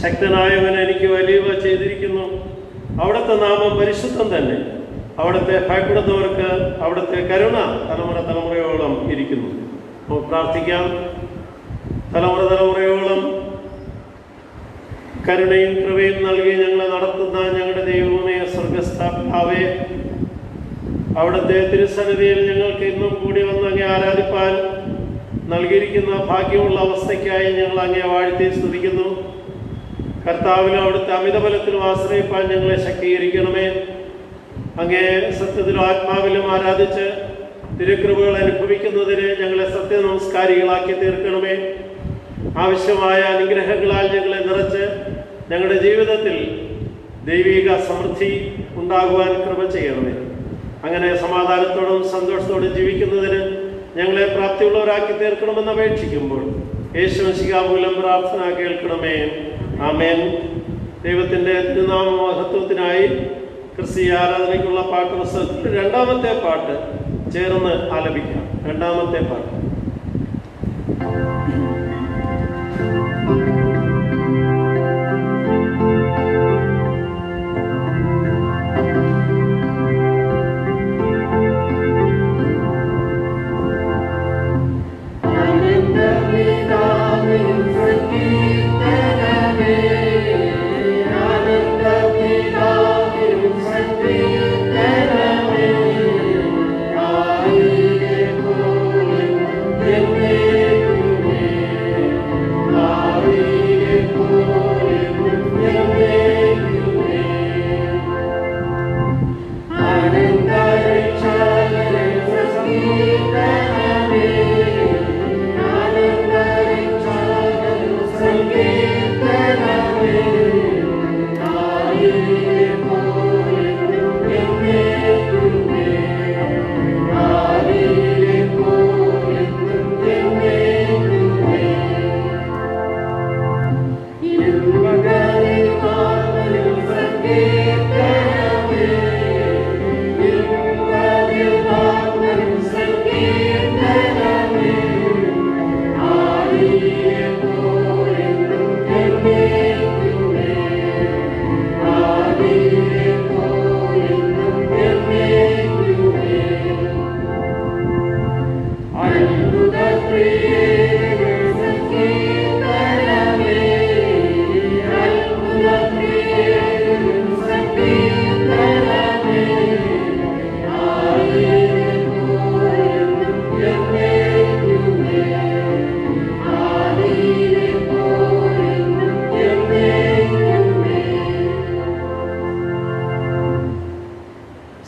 ശക്തനായവൻ എനിക്ക് വലിയവ ചെയ്തിരിക്കുന്നു. അവിടുത്തെ നാമം പരിശുദ്ധം തന്നെ. അവിടുത്തെ ഭയപ്പെടുന്നവർക്ക് അവിടുത്തെ കരുണ തലമുറ തലമുറയോളം ഇരിക്കുന്നു. നമുക്ക് പ്രാർത്ഥിക്കാം. തലമുറ തലമുറയോളം കരുണയും കൃപയും നൽകി ഞങ്ങളെ നടത്തുന്ന ഞങ്ങളുടെ ദൈവമേ, സ്വർഗസ്ഥ പിതാവേ, അവിടുത്തെ തിരുസന്നിധിയിൽ ഞങ്ങൾക്ക് ഇന്നും കൂടി വന്ന് അങ്ങേ ആരാധിപ്പാൻ നൽകിയിരിക്കുന്ന ഭാഗ്യമുള്ള അവസ്ഥയ്ക്കായി ഞങ്ങൾ അങ്ങേ വാഴ്ത്തി സ്തുതിക്കുന്നു. കർത്താവിലും അവിടുത്തെ അമിതബലത്തിലും ആശ്രയിപ്പാൻ ഞങ്ങളെ ശക്തീകരിക്കണമേ. അങ്ങേ സത്യത്തിലും ആത്മാവിലും ആരാധിച്ച് തിരുകൃപകൾ അനുഭവിക്കുന്നതിന് ഞങ്ങളെ സത്യ നമസ്കാരികളാക്കി തീർക്കണമേ. ആവശ്യമായ അനുഗ്രഹങ്ങളാൽ ഞങ്ങളെ നിറച്ച് ഞങ്ങളുടെ ജീവിതത്തിൽ ദൈവിക സമൃദ്ധി ഉണ്ടാകുവാൻ കൃപ ചെയ്യണമേ. അങ്ങനെ സമാധാനത്തോടും സന്തോഷത്തോടും ജീവിക്കുന്നതിന് ഞങ്ങളെ പ്രാപ്തിയുള്ളവരാക്കി തീർക്കണമെന്ന് അപേക്ഷിക്കുമ്പോൾ യേശുമിശിഹാ മൂലം പ്രാർത്ഥന കേൾക്കണമേ. ആമേൻ. ദൈവത്തിൻ്റെ തിരുനാമ മഹത്വത്തിനായി ക്രിസ്തീയ ആരാധനയ്ക്കുള്ള പാട്ട് പുസ്തകത്തിൽ രണ്ടാമത്തെ പാട്ട് ചേർന്ന് ആലപിക്കാം. രണ്ടാമത്തെ പാട്ട്.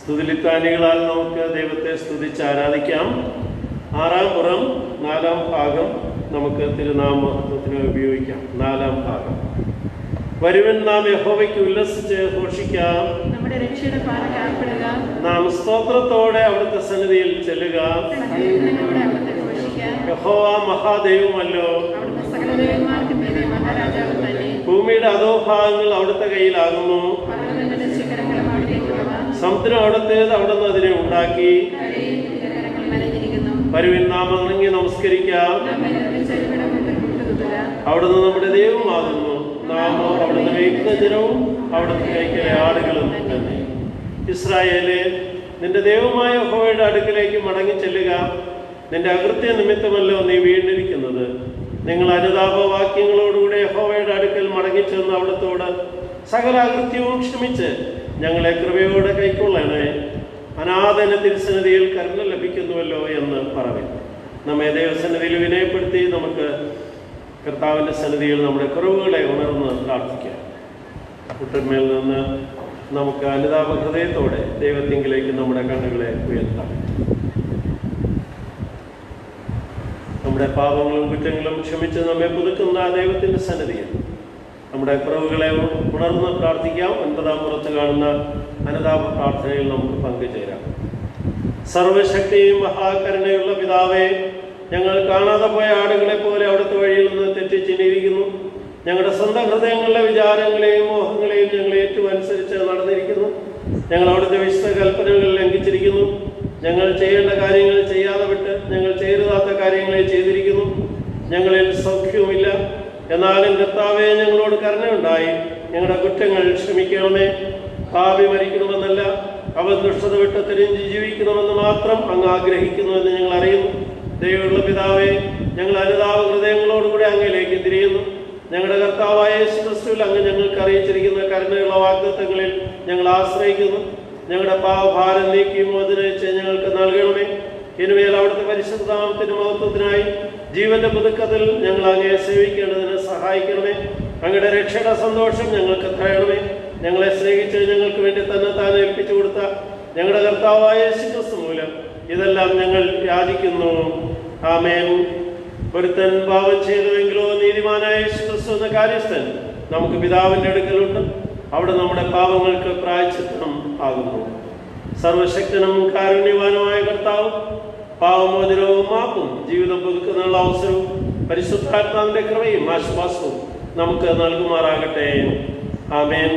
സ്തുതിലിത്താനികളാൽ നമുക്ക് ദൈവത്തെ സ്തുതിച്ച് ആരാധിക്കാം. 6-ാം പുറം 4-ാം ഭാഗം നമുക്ക് തിരുനാമത്തിന് ഉപയോഗിക്കാം. 4-ാം ഭാഗം. വരുവൻ നാം യഹോവയ്ക്ക് ഉല്ലസിച്ച് ഘോഷിക്കാം. നാം സ്തോത്രത്തോടെ അവിടുത്തെ സന്നിധിയിൽ ചെല്ലുക. യഹോവ മഹാദൈവമല്ലോ. ഭൂമിയുടെ അധോഭാഗങ്ങൾ അവിടുത്തെ കയ്യിലാകുന്നു. സമുദ്രം അവിടുത്തേത്, അവിടുന്ന് അതിനെ ഉണ്ടാക്കി. വരുവിൻ നാം വണങ്ങി നമസ്കരിക്കാം. അവിടുന്ന് നമ്മുടെ ദൈവമാകുന്നു. നാമോ അവിടുന്ന് മേയ്ക്കുന്ന ജനവും അവിടുത്തെ കൈക്കലെ ആടുകളും തന്നെ. ഇസ്രായേലേ, നിന്റെ ദൈവമായ യഹോവയുടെ അടുക്കലേക്ക് മടങ്ങി ചെല്ലുക. നിന്റെ അകൃത്യ നിമിത്തമല്ലോ നീ വീണ്ടിരിക്കുന്നത്. നിങ്ങൾ അനുതാപവാക്യങ്ങളോടുകൂടെ യഹോവയുടെ അടുക്കൽ മടങ്ങിച്ചെന്ന് അവിടുത്തോട് സകല അകൃത്യവും ക്ഷമിച്ച് ഞങ്ങളെ കൃപയോടെ കൈക്കൊള്ളണേ. അനാഥന തിരുസന്നിധിയിൽ കരുണ ലഭിക്കുന്നുവല്ലോ എന്ന് പറയും. നമ്മെ ദൈവസന്നിധിയിൽ വിനയപ്പെടുത്തി നമുക്ക് കർത്താവിൻ്റെ സന്നിധിയിൽ നമ്മുടെ കുറവുകളെ ഉണർന്ന് പ്രാർത്ഥിക്കാം. കുട്ടന്മേൽ നിന്ന് നമുക്ക് അനുതാപ ഹൃദയത്തോടെ ദൈവത്തിങ്കിലേക്ക് നമ്മുടെ കണ്ണുകളെ ഉയർത്താം. നമ്മുടെ പാപങ്ങളും കുറ്റങ്ങളും ക്ഷമിച്ച് നമ്മെ പുതുക്കുന്ന ദൈവത്തിൻ്റെ സന്നിധിയിൽ നമ്മുടെ കുറവുകളെ ഉണർന്ന് പ്രാർത്ഥിക്കാം. 9-ാം പുറത്ത് കാണുന്ന അനുതാപ പ്രാർത്ഥനയിൽ നമുക്ക് പങ്കുചേരാം. സർവശക്തിയും മഹാകരുണയുള്ള പിതാവേ, ഞങ്ങൾ കാണാതെ പോയ ആടുകളെ പോലെ അവിടുത്തെ വഴിയിൽ നിന്ന് തെറ്റിച്ചിരിക്കുന്നു. ഞങ്ങളുടെ സ്വന്തം ഹൃദയങ്ങളിലെ വിചാരങ്ങളെയും മോഹങ്ങളെയും ഞങ്ങൾ ഏറ്റുമനുസരിച്ച് നടന്നിരിക്കുന്നു. ഞങ്ങൾ അവിടുത്തെ വിശുദ്ധ കൽപ്പനകൾ ലംഘിച്ചിരിക്കുന്നു. ഞങ്ങൾ ചെയ്യേണ്ട കാര്യങ്ങൾ ചെയ്യാതെ വിട്ട് ഞങ്ങൾ ചെയ്യരുതാത്ത കാര്യങ്ങളെ ചെയ്തിരിക്കുന്നു. ഞങ്ങളിൽ സൗഖ്യവുമില്ല. എന്നാലും കർത്താവേ, ഞങ്ങളോട് കരുണയുണ്ടായി ഞങ്ങളുടെ കുറ്റങ്ങൾ ക്ഷമിക്കണമേ. പാപി മരിക്കണമെന്നല്ല, അവൻ ദുഷ്ടത വിട്ട് തിരിഞ്ഞ് ജീവിക്കണമെന്ന് മാത്രം അങ്ങ് ആഗ്രഹിക്കുന്നുവെന്ന് ഞങ്ങൾ അറിയുന്നു. ദൈവമുള്ള പിതാവേ, ഞങ്ങൾ അനുതാപ ഹൃദയങ്ങളോടുകൂടി അങ്ങയിലേക്ക് തിരിയുന്നു. ഞങ്ങളുടെ കർത്താവായ യേശു ക്രിസ്തുവിൽ അങ്ങ് ഞങ്ങൾക്ക് അറിയിച്ചിരിക്കുന്ന കരുണയുള്ള വാഗ്ദത്തങ്ങളിൽ ഞങ്ങൾ ആശ്രയിക്കുന്നു. ഞങ്ങളുടെ പാപഭാരം നീക്കി മോചനയിച്ച് ഞങ്ങൾക്ക് നൽകണമേ. ഇനിമേൽ അവിടുത്തെ പരിശുദ്ധ നാമത്തിന്റെ മഹത്വത്തിനായി ജീവന്റെ പുതുക്കത്തിൽ ഞങ്ങൾ അങ്ങയെ സേവിക്കേണ്ടതിന് സഹായിക്കണമേ. അങ്ങയുടെ രക്ഷയുടെ സന്തോഷം ഞങ്ങൾക്ക് തരണമേ. ഞങ്ങളെ സ്നേഹിച്ച് ഞങ്ങൾക്ക് വേണ്ടി തന്നെ താൻ ഏൽപ്പിച്ചു കൊടുത്ത ഞങ്ങളുടെ കർത്താവായ യേശു ക്രിസ്തു മൂലം ഇതെല്ലാം ഞങ്ങൾ യാചിക്കുന്നു. ആമേൻ. ഒരുത്തൻ പാപം ചെയ്തുവെങ്കിലോ നീതിമാനായ യേശു ക്രിസ്തു എന്ന കാര്യസ്ഥൻ നമുക്ക് പിതാവിന്റെ അടുക്കലുണ്ട്. അവിടെ നമ്മുടെ പാപങ്ങൾക്ക് പ്രായശ്ചിത്തം ആകുന്നു. സർവശക്തനും കാരുണ്യവാനുമായ കർത്താവ് പാവമോചനവും മാപ്പും ജീവിതം പുതുക്കുന്നതിനുള്ള അവസരവും പരിശുദ്ധാത്മാവിന്റെ കൃപയും ആശ്വാസവും നമുക്ക് നൽകുമാറാകട്ടെ. ആമേൻ.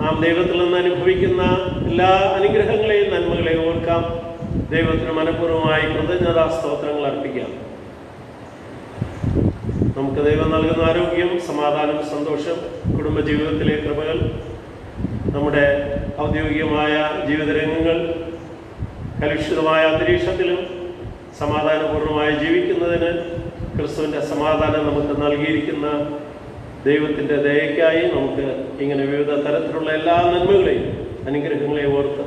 നാം ദൈവത്തിൽ നിന്ന് അനുഭവിക്കുന്ന എല്ലാ അനുഗ്രഹങ്ങളെയും നന്മകളെയും ഓർക്കാം. ദൈവത്തിന് മനഃപൂർവ്വമായി കൃതജ്ഞതാ സ്തോത്രങ്ങൾ അർപ്പിക്കാം. നമുക്ക് ദൈവം നൽകുന്ന ആരോഗ്യം, സമാധാനം, സന്തോഷം, കുടുംബജീവിതത്തിലെ കൃപകൾ, നമ്മുടെ ഔദ്യോഗികമായ ജീവിതരംഗങ്ങൾ, കലുഷിതമായ അന്തരീക്ഷത്തിലും സമാധാനപൂർണ്ണമായി ജീവിക്കുന്നതിന് ക്രിസ്തുവിൻ്റെ സമാധാനം നമുക്ക് നൽകിയിരിക്കുന്ന ദൈവത്തിൻ്റെ ദയയ്ക്കായി നമുക്ക് ഇങ്ങനെ വിവിധ തരത്തിലുള്ള എല്ലാ നന്മകളെയും അനുഗ്രഹങ്ങളെയും ഓർത്ത്,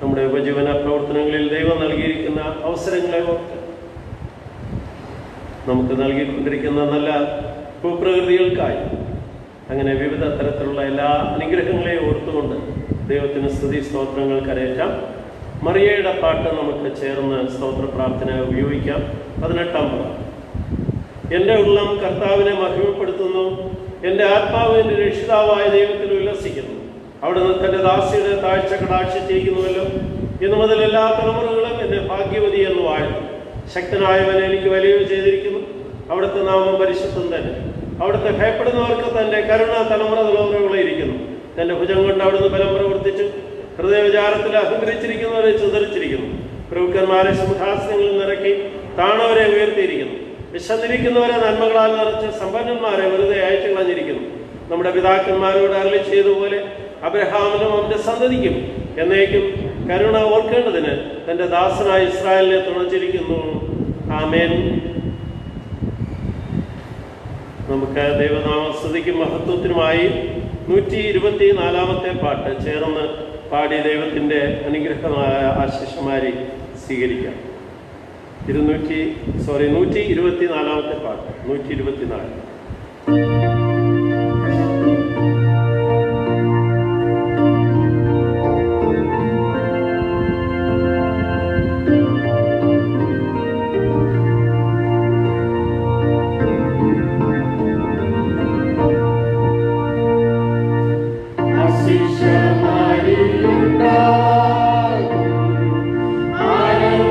നമ്മുടെ ഉപജീവന പ്രവർത്തനങ്ങളിൽ ദൈവം നൽകിയിരിക്കുന്ന അവസരങ്ങളെ ഓർത്ത്, നമുക്ക് നൽകിക്കൊണ്ടിരിക്കുന്ന നല്ല ഭൂപ്രകൃതികൾക്കായി അങ്ങനെ വിവിധ തരത്തിലുള്ള എല്ലാ അനുഗ്രഹങ്ങളെയും ഓർത്തുകൊണ്ട് ദൈവത്തിന് സ്തുതി സ്തോത്രങ്ങൾ കരയറ്റാം. മറിയയുടെ പാട്ട് നമുക്ക് ചേർന്ന് സ്തോത്ര പ്രാർത്ഥന ഉപയോഗിക്കാം. 18-ാം പാട്ട്. എൻ്റെ ഉള്ളം കർത്താവിനെ മഹിമപ്പെടുത്തുന്നു, എൻ്റെ ആത്മാവ് എൻ്റെ രക്ഷിതാവായ ദൈവത്തിൽ ഉല്ലസിക്കുന്നു. അവിടുന്ന് തൻ്റെ ദാസിയുടെ താഴ്ച കടാക്ഷിച്ചിരിക്കുന്നുവല്ലോ. ഇന്നു മുതൽ എല്ലാ തലമുറകളും എന്നെ ഭാഗ്യവതി എന്ന് വാഴ്ത്തും. ശക്തനായവൻ എനിക്ക് വലിയ ചെയ്തിരിക്കുന്നു. അവിടുത്തെ നാമം പരിശുദ്ധം തന്നെ. അവിടുത്തെ ഭയപ്പെടുന്നവർക്ക് തൻ്റെ കരുണ തലമുറകളെ ഇരിക്കുന്നു. തൻ്റെ ഭുജം കൊണ്ട് അവിടുന്ന് ബലം പ്രവർത്തിച്ചു. ഹൃദയവിചാരത്തിൽ അഹങ്കരിച്ചിരിക്കുന്നവരെ ചിതറിച്ചിരിക്കുന്നു. പ്രഭുക്കന്മാരെ സിംഹാസനങ്ങളിൽ നിറക്കി താണവരെ ഉയർത്തിയിരിക്കുന്നു. വിശന്നിരിക്കുന്നവരെ നന്മകളാൽ നിറച്ച് സമ്പന്നന്മാരെ വെറുതെ അയച്ചു കളഞ്ഞിരിക്കുന്നു. നമ്മുടെ പിതാക്കന്മാരോട് അരുളി ചെയ്തതുപോലെ അബ്രഹാമിനും അവന്റെ സന്തതിക്കും എന്നേക്കും കരുണ ഓർക്കേണ്ടതിന് തന്റെ ദാസനായ ഇസ്രായേലിനെ തുണച്ചിരിക്കുന്നു. ആമേൻ. നമുക്ക് ദൈവനാമസ്തുതിക്കും മഹത്വത്തിനുമായി 124-ാമത്തെ പാട്ട് ചേർന്ന് പാടി ദൈവത്തിൻ്റെ അനുഗ്രഹമായ ആശിഷമാരി സ്വീകരിക്കാം. 124-ാമത്തെ പാട്ട്. 124. Hallelujah.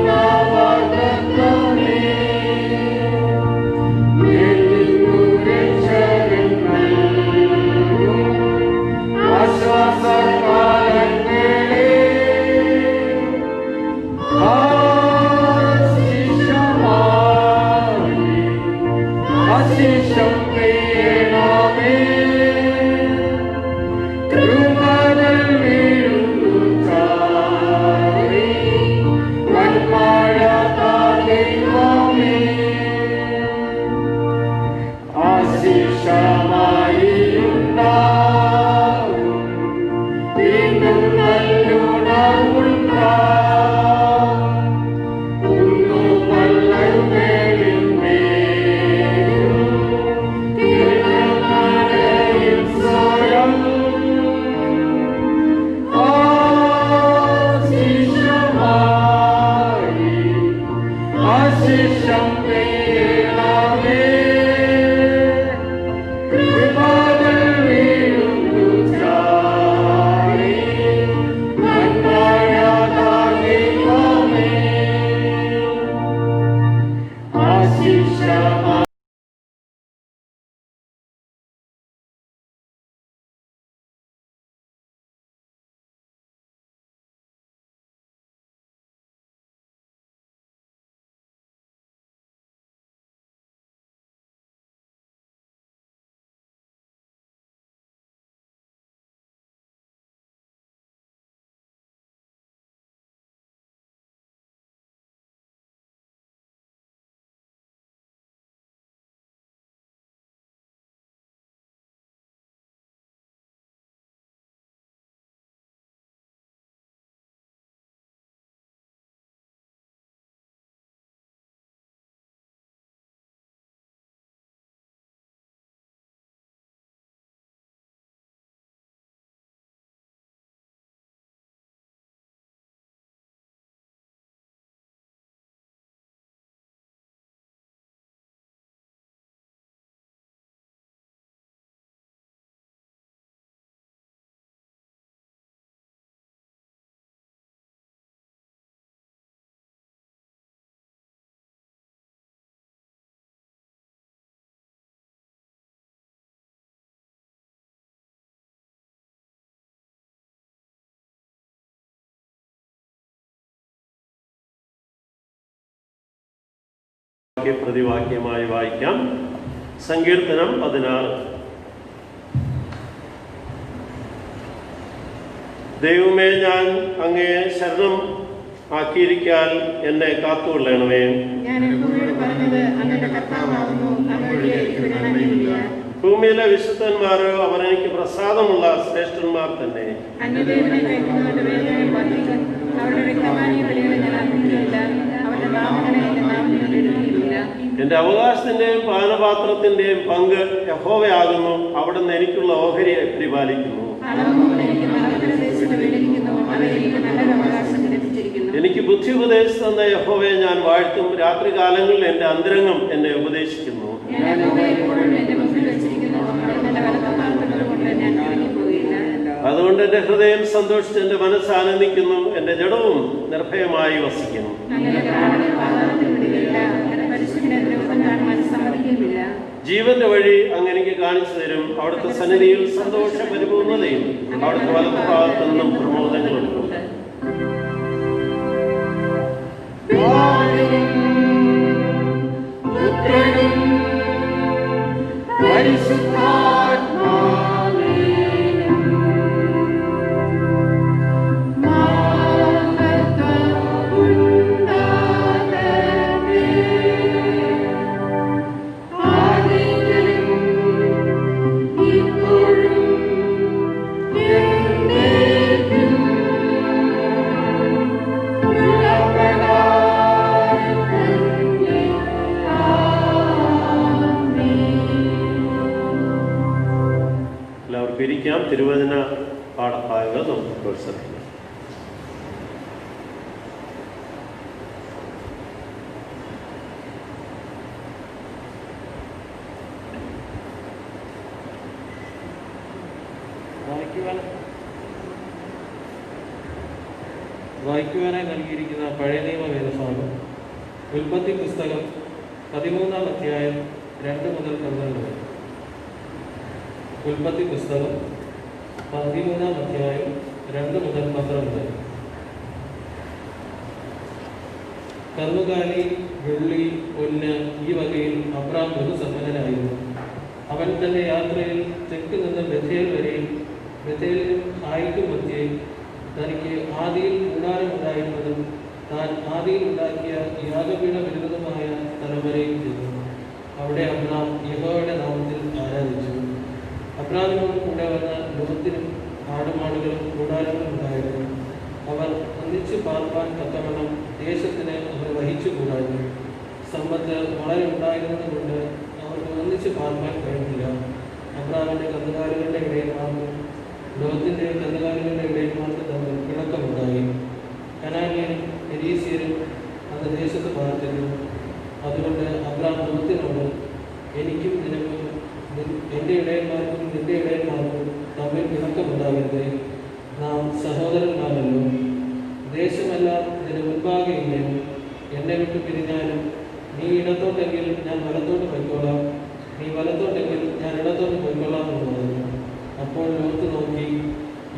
വാക്യപ്രതിവാക്യമായി വായിക്കാം. സങ്കീർത്തനം 16. ദൈവമേ, ഞാൻ അങ്ങേ ശരണം ആക്കിയിരിക്കാൻ എന്നെ കാത്തുകൊള്ളണമേ. ഭൂമിയിലെ വിശുദ്ധന്മാരോ അവർ എനിക്ക് പ്രസാദമുള്ള ശ്രേഷ്ഠന്മാർ തന്നെ. എന്റെ അവകാശത്തിന്റെയും പാനപാത്രത്തിന്റെയും പങ്ക് യഹോവയാകുന്നു. അവിടുന്ന് എനിക്കുള്ള ഓഹരിയെ പരിപാലിക്കുന്നു. എനിക്ക് ബുദ്ധി ഉപദേശിച്ചു തന്ന യഹോവയെ ഞാൻ വാഴ്ത്തും. രാത്രികാലങ്ങളിൽ എന്റെ അന്തരംഗം എന്നെ ഉപദേശിക്കുന്നു. അതുകൊണ്ട് എന്റെ ഹൃദയം സന്തോഷിച്ച് എന്റെ മനസ്സ് ആനന്ദിക്കുന്നു. എന്റെ ജഡവും നിർഭയമായി വസിക്കുന്നു. ജീവന്റെ വഴി അങ്ങ് എനിക്ക് കാണിച്ചു തരും. അവിടുത്തെ സന്നിധിയിൽ സന്തോഷ പരിപൂർണതയും അവിടുത്തെ വലതു ഭാഗത്തു നിന്നും പ്രമോദങ്ങളുണ്ട്. തിരുവചന പാഠഭാഗങ്ങൾ നമുക്ക് പ്രോത്സാഹിപ്പിക്കാം. വായിക്കുവാനായി നൽകിയിരിക്കുന്ന പഴയ നിയമ വേദഭാഗം ഉൽപ്പത്തി പുസ്തകം 13-ാം അധ്യായം 2 മുതൽ 12 വരെ. ഉൽപ്പത്തി പുസ്തകം 13-ാം അധ്യായം 2 മുതൽ 12 വരെ. കന്നുകാലി, വെള്ളി, പൊന്ന് ഈ വകയിൽ അബ്രാം ബഹുസമ്പന്നനായിരുന്നു. അവൻ തന്റെ യാത്രയിൽ തെക്ക് നിന്ന് ബഥേൽ വരെയും ബഥേലിനും ഹായിക്കും മധ്യേ തനിക്ക് ആദിയിൽ കൂടാരമുണ്ടായിരുന്നതും താൻ ആദിയിൽ ഉണ്ടാക്കിയ യാഗപീഠ വിരുദ്ധമായ സ്ഥലം വരെയും ചെന്നു. അവിടെ അബ്രാം യഹോവയുടെ നാമത്തിൽ ആരാധിച്ചു. അബ്രാമിനോട് കൂടെ വന്ന ലോകത്തിനും ആടുമാടുകളും കൂടാരങ്ങളും ഉണ്ടായിരുന്നു. അവർ ഒന്നിച്ച് പാർപ്പാൻ തക്കവണ്ണം ദേശത്തിന് അവർ വഹിച്ചുകൂടായിരുന്നു. സമ്പത്ത് വളരെ ഉണ്ടായിരുന്നത് കൊണ്ട് അവർക്ക് ഒന്നിച്ച് പാർപ്പാൻ കഴിഞ്ഞില്ല. അബ്രാമിന്റെ കന്നുകാലികളുടെ ഇടയന്മാർക്കും ലോകത്തിന്റെ കന്നുകാലികളുടെ ഇടയന്മാർക്ക് തമ്മിൽ പിണക്കമുണ്ടായി. കനാന്യരും പെരീസ്യരും അന്ന് ദേശത്ത് പാർത്തിരുന്നു. അതുകൊണ്ട് അബ്രാം ലോകത്തിനോട്, എനിക്കും നിനക്കും എൻ്റെ ഇടയന്മാർക്കും നിന്റെ ഇടയന്മാർക്കും തമ്മിൽ പിണക്കമുണ്ടാകരുത്. നാം സഹോദരന്മാരല്ലോ. ദേശമെല്ലാം ഇതിന് മുൻപാകെയില്ലയോ? എന്നെ വിട്ടു പിരിഞ്ഞാലും നീ ഇടത്തോട്ടെങ്കിൽ ഞാൻ വലത്തോട്ട് പോയിക്കൊള്ളാം, നീ വലത്തോട്ടെങ്കിൽ ഞാൻ ഇടത്തോട്ട് പോയിക്കൊള്ളാം എന്ന് പറഞ്ഞു. അപ്പോൾ ലോത്ത് നോക്കി,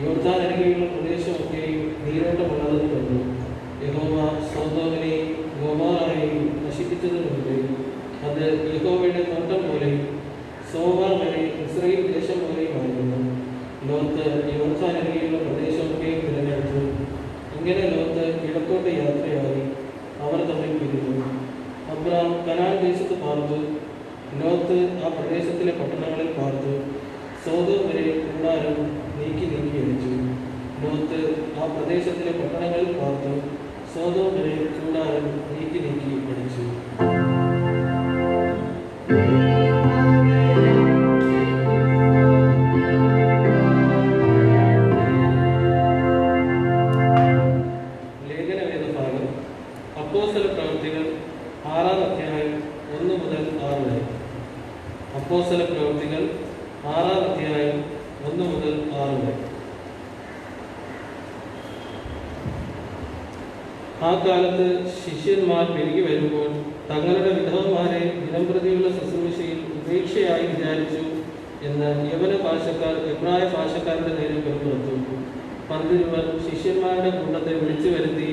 യോർദാൻ അരികെയുള്ള പ്രദേശമൊക്കെയും നീരോട്ടമുള്ളതെന്ന് കണ്ടു. യഹോവ സൊദോമിനെയും ഗൊമോറയെയും നശിപ്പിച്ചതിനുമുണ്ട്. അത് യഹോവയുടെ തോട്ടം പോലെയും സോവാർ വരെ ഇസ്രായേൽ ദേശം പോലെയുമായിരുന്നു. ലോത്ത് യോർദാൻ അരികെയുള്ള പ്രദേശമൊക്കെയും തിരഞ്ഞെടുത്തു. ഇങ്ങനെ ലോത്ത് കിഴക്കോട്ട് യാത്രയായി. അവർ തമ്മിൽ പിരിഞ്ഞു. അബ്രാം കനാൻ ദേശത്ത് പാർത്തു. ലോത്ത് ആ പ്രദേശത്തിലെ പട്ടണങ്ങളിൽ പാർത്തു. സോദോം വരെ കൂടാരം നീക്കി അടിച്ചു. ലോത്ത് ആ പ്രദേശത്തിലെ പട്ടണങ്ങളിൽ പാർത്തു. സോദോം വരെ കൂടാരം നീക്കി അടിച്ചു. ലേഖനവേദഭാഗം അപ്പോസ്തല പ്രവൃത്തികൾ 6-ാം അധ്യായം 1 മുതൽ 6 വരെ. അപ്പോസ്തല പ്രവൃത്തികൾ 6-ാം അധ്യായം 1 മുതൽ 6 വരെ. ആ കാലത്ത് ശിഷ്യന്മാർ പെരുകി വരുമ്പോൾ തങ്ങളുടെ വിധവന്മാരെ ദിനംപ്രതിയുള്ള ശുശ്രൂഷയിൽ ഉപേക്ഷയായി വിചാരിച്ചു എന്ന് യവന ഭാഷക്കാർ എബ്രായ ഭാഷക്കാരുടെ നേരെ പുറപ്പെടുത്തു. പന്തിരുവർ ശിഷ്യന്മാരുടെ കൂട്ടത്തെ വിളിച്ചു വരുത്തി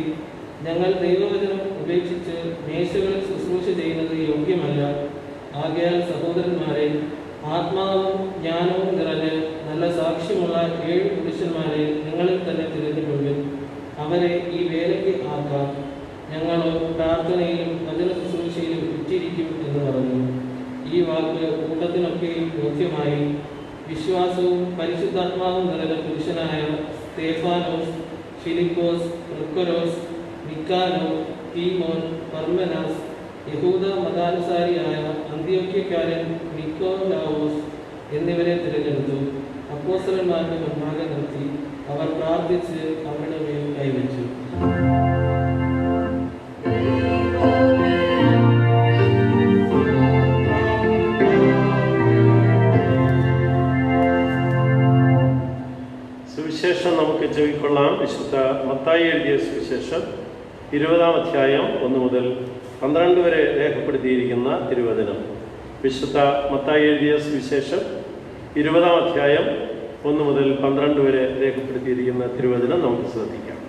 ഞങ്ങൾ ദൈവവചനം ഉപേക്ഷിച്ച് മേശകളിൽ ശുശ്രൂഷ ചെയ്യുന്നത് യോഗ്യമല്ല. ആകയാൽ സഹോദരന്മാരെ, ആത്മാവും ജ്ഞാനവും നിറഞ്ഞ് നല്ല സാക്ഷ്യമുള്ള 7 പുരുഷന്മാരെ നിങ്ങളിൽ തന്നെ തിരഞ്ഞെടുപ്പിൻ. അവരെ ഈ വേലയ്ക്ക് ആക്കാം. ഞങ്ങളോ പ്രാർത്ഥനയിലും വചന ശുശ്രൂഷയിലും ഉറ്റിരിക്കും എന്ന് പറഞ്ഞു. ഈ വാക്ക് കൂട്ടത്തിനൊക്കെയും ബോധ്യമായി. വിശ്വാസവും പരിശുദ്ധാത്മാവും നിറഞ്ഞ പുരുഷനായ സ്തേഫാനോസ്, ഫിലിപ്പോസ്, പ്രൊക്കോരോസ്, നിക്കാനോ, തീമോൻ, പർമെനാസ്, യഹൂദ മതാനുസാരിയായ അന്ത്യോക്യക്കാരൻ നിക്കോലാവോസ് എന്നിവരെ തിരഞ്ഞെടുത്തു. അപ്പോസ്തലന്മാരുടെ മുൻപാകെ നിർത്തി അവർ പ്രാർത്ഥിച്ച് അവരുടെ മേൽ കൈവച്ചു. സുവിശേഷം നമുക്ക് ചെവിക്കൊള്ളാം. വിശുദ്ധ മത്തായി എഴുതിയ സുവിശേഷം 20-ാം അധ്യായം 1 മുതൽ 12 വരെ രേഖപ്പെടുത്തിയിരിക്കുന്ന തിരുവചനം. വിശുദ്ധ മത്തായി എഴുതിയ സുവിശേഷം 20-ാം അധ്യായം 1 മുതൽ 12 വരെ രേഖപ്പെടുത്തിയിരിക്കുന്ന തിരുവചനം നമുക്ക് ശ്രദ്ധിക്കാം.